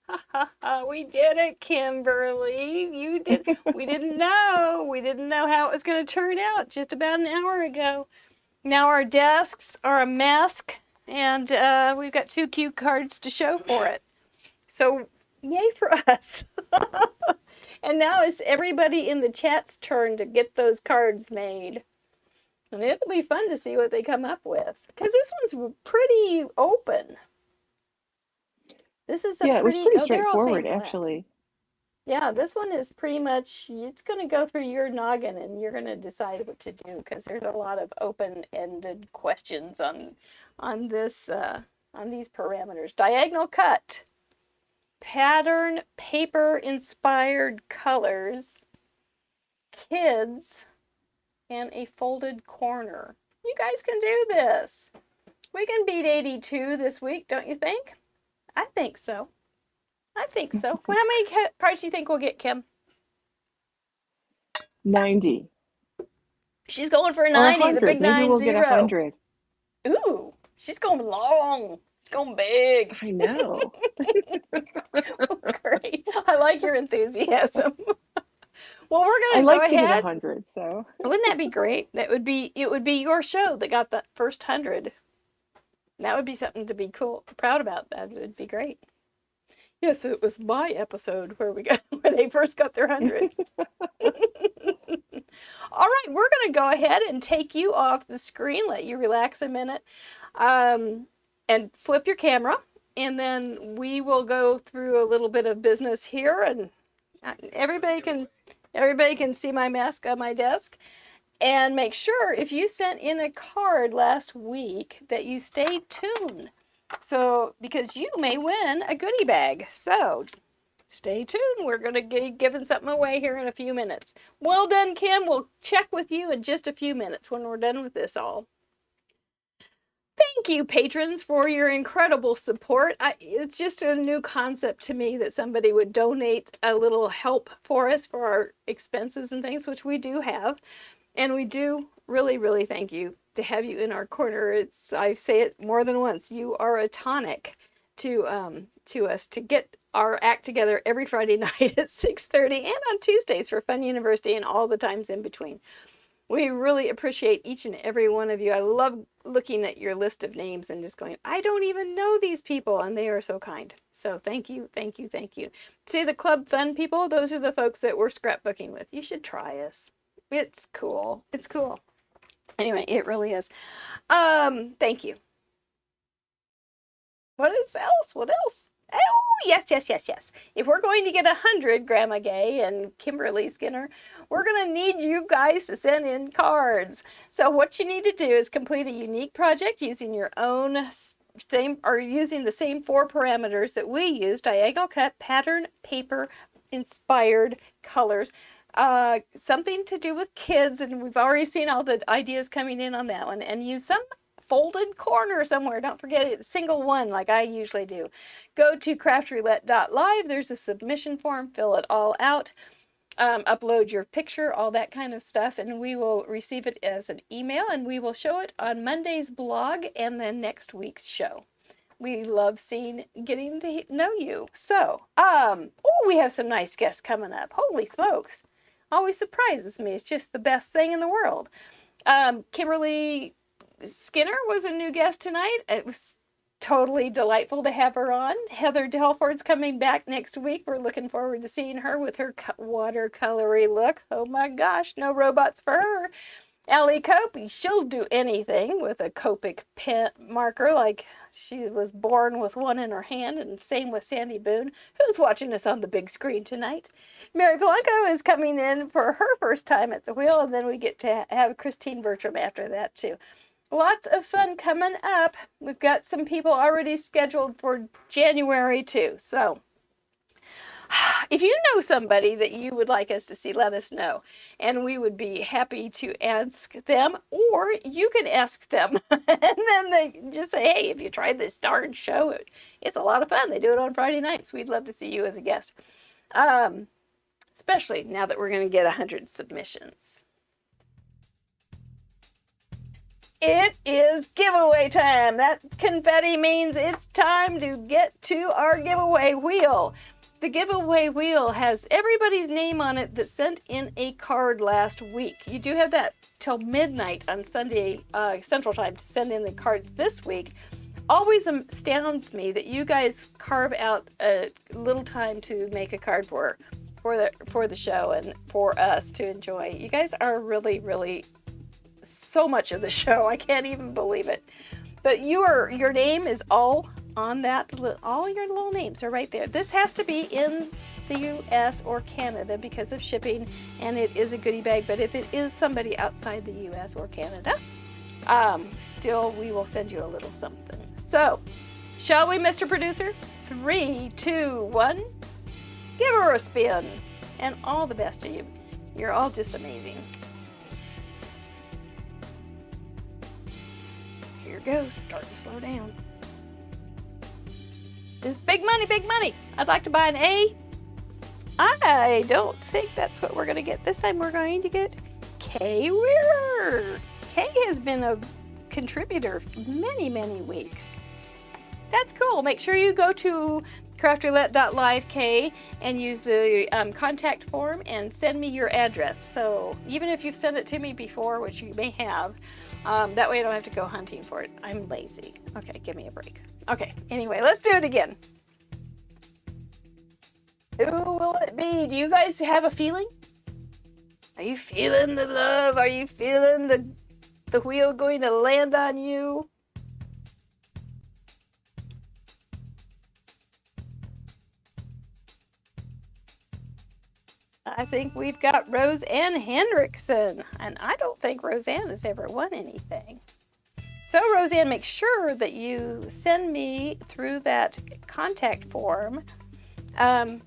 Ha ha ha, we did it, Kimberly. You did. We didn't know. We didn't know how it was going to turn out just about an hour ago. Now our desks are a mess, and we've got 2 cute cards to show for it. So, yay for us. And now it's everybody in the chat's turn to get those cards made. And it'll be fun to see what they come up with. Because this one's pretty open. This is it was pretty straightforward, actually. Yeah, this one is pretty much, it's going to go through your noggin and you're going to decide what to do because there's a lot of open-ended questions on this on these parameters. Diagonal cut, pattern paper inspired colors, kids, and a folded corner. You guys can do this. We can beat 82 this week, don't you think? I think so. I think so. Well, how many cards do you think we'll get, Kim? 90. She's going for Or 90, the 100. big Maybe we'll get 90. 100. Ooh, she's going long. She's going big. I know. Great. I like your enthusiasm. Well, we're I gonna go like to get ahead. 100, so. Wouldn't that be great? It would be your show that got the first 100. That would be something to be proud about. That would be great. Yes, it was my episode where they first got their 100. All right, we're gonna go ahead and take you off the screen, let you relax a minute, and flip your camera, and then we will go through a little bit of business here, and everybody can see my mask on my desk. And make sure if you sent in a card last week that you stay tuned. So, because you may win a goodie bag. So, stay tuned. We're going to be giving something away here in a few minutes. Well done, Kim. We'll check with you in just a few minutes when we're done with this all. Thank you, patrons, for your incredible support. It's just a new concept to me that somebody would donate a little help for us for our expenses and things, which we do have. And we do really, really thank you to have you in our corner. I say it more than once. You are a tonic to us to get our act together every Friday night at 6:30 and on Tuesdays for Fun University and all the times in between. We really appreciate each and every one of you. I love looking at your list of names and just going, I don't even know these people, and they are so kind. So thank you, thank you, thank you. See the Club Fun people? Those are the folks that we're scrapbooking with. You should try us. It's cool. It's cool. Anyway, it really is. Thank you. What else? What else? Oh, yes. If we're going to get 100, Grandma Gay and Kimberly Skinner, we're going to need you guys to send in cards. So what you need to do is complete a unique project using your own using the same 4 parameters that we use: diagonal cut, pattern, paper, inspired colors. Something to do with kids, and we've already seen all the ideas coming in on that one, and use some folded corner somewhere. Don't forget it, single one like I usually do. Go to craftroulette.live. There's a submission form. Fill it all out. Upload your picture, all that kind of stuff, and we will receive it as an email, and we will show it on Monday's blog and then next week's show. We love getting to know you. So, we have some nice guests coming up. Holy smokes. Always surprises me. It's just the best thing in the world. Kimberly Skinner was a new guest tonight. It was totally delightful to have her on. Heather Delford's coming back next week. We're looking forward to seeing her with her watercolory look. Oh my gosh, no robots for her. Ellie Cope, she'll do anything with a Copic pen marker, like she was born with one in her hand, and same with Sandy Boone, who's watching us on the big screen tonight. Mary Polanco is coming in for her first time at the wheel, and then we get to have Christine Bertram after that too. Lots of fun coming up. We've got some people already scheduled for January too, so if you know somebody that you would like us to see, let us know. And we would be happy to ask them, or you can ask them. And then they just say, hey, have you tried this darn show? It's a lot of fun. They do it on Friday nights. We'd love to see you as a guest. Especially now that we're going to get 100 submissions. It is giveaway time. That confetti means it's time to get to our giveaway wheel. The giveaway wheel has everybody's name on it that sent in a card last week. You do have that till midnight on Sunday Central Time to send in the cards this week. Always astounds me that you guys carve out a little time to make a card for the show and for us to enjoy. You guys are really, really so much of the show. I can't even believe it. But your name is all on that, all your little names are right there. This has to be in the U.S. or Canada because of shipping, and it is a goodie bag, but if it is somebody outside the U.S. or Canada, still we will send you a little something. So, shall we, Mr. Producer? 3, 2, 1, give her a spin, and all the best to you. You're all just amazing. Here goes, start to slow down. This big money, big money. I'd like to buy an A. I don't think that's what we're going to get. This time we're going to get K. Kay Weir. Kay has been a contributor many, many weeks. That's cool. Make sure you go to craftroulette.live, Kay, and use the contact form and send me your address. So even if you've sent it to me before, which you may have, that way I don't have to go hunting for it. I'm lazy. Okay, give me a break. Okay, anyway, let's do it again. Who will it be? Do you guys have a feeling? Are you feeling the love? Are you feeling the wheel going to land on you? I think we've got Roseanne Hendrickson, and I don't think Roseanne has ever won anything. So Roseanne, make sure that you send me through that contact form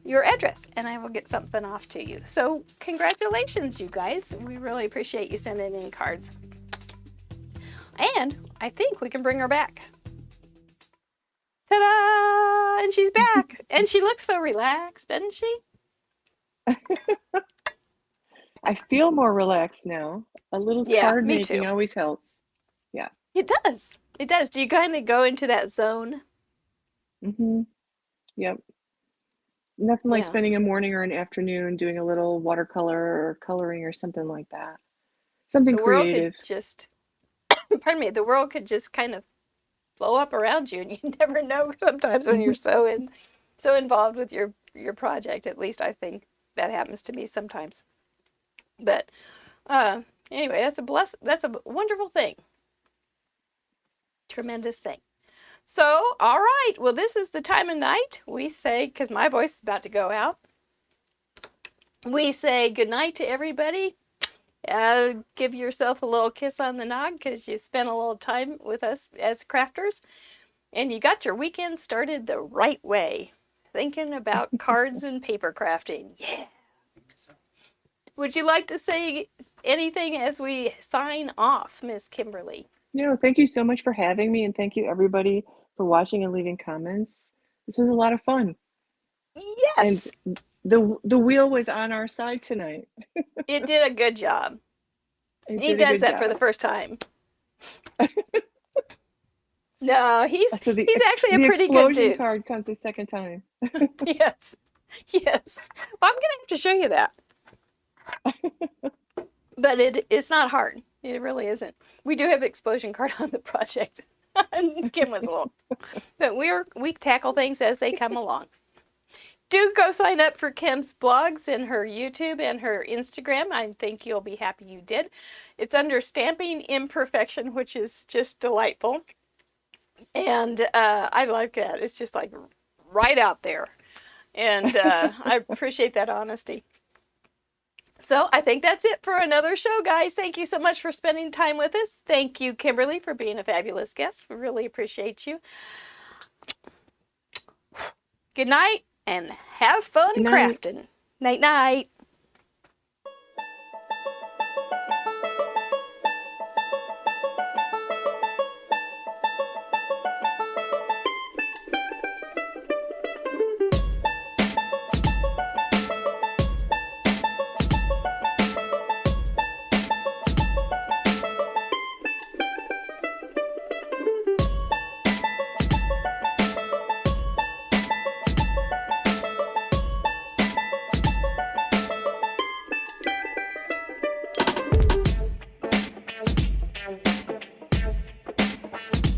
your address, and I will get something off to you. So congratulations, you guys. We really appreciate you sending in cards. And I think we can bring her back. Ta-da! And she's back. And she looks so relaxed, doesn't she? I feel more relaxed now. A little card me making too. always helps. Yeah. It does. It does. Do you kind of go into that zone? Mm-hmm. Yep. Nothing like Yeah. spending a morning or an afternoon doing a little watercolor or coloring or something like that. Something The world creative. could just, pardon me, the world could just kind of blow up around you, and you never know sometimes when you're so involved with your project. At least I think that happens to me sometimes. But anyway, that's a wonderful thing. Tremendous thing. So, all right. Well, this is the time of night. We say, because my voice is about to go out, we say good night to everybody. Give yourself a little kiss on the nog because you spent a little time with us as crafters. And you got your weekend started the right way. Thinking about cards and paper crafting. Yeah. Would you like to say anything as we sign off, Miss Kimberly? No, thank you so much for having me, and thank you everybody for watching and leaving comments. This was a lot of fun. Yes. And the wheel was on our side tonight. It did a good job. He does that for the first time. No, he's actually a pretty good dude. The explosion card comes the second time. Yes. Yes. Well, I'm going to have to show you that. But it's not hard. It really isn't. We do have an explosion card on the project. Kim was a little. But we tackle things as they come along. Do go sign up for Kim's blogs and her YouTube and her Instagram. I think you'll be happy you did. It's under Stamping Imperfection, which is just delightful. And I like that. It's just like right out there. And I appreciate that honesty. So I think that's it for another show, guys. Thank you so much for spending time with us. Thank you, Kimberly, for being a fabulous guest. We really appreciate you. Good night and have fun crafting. Night, night.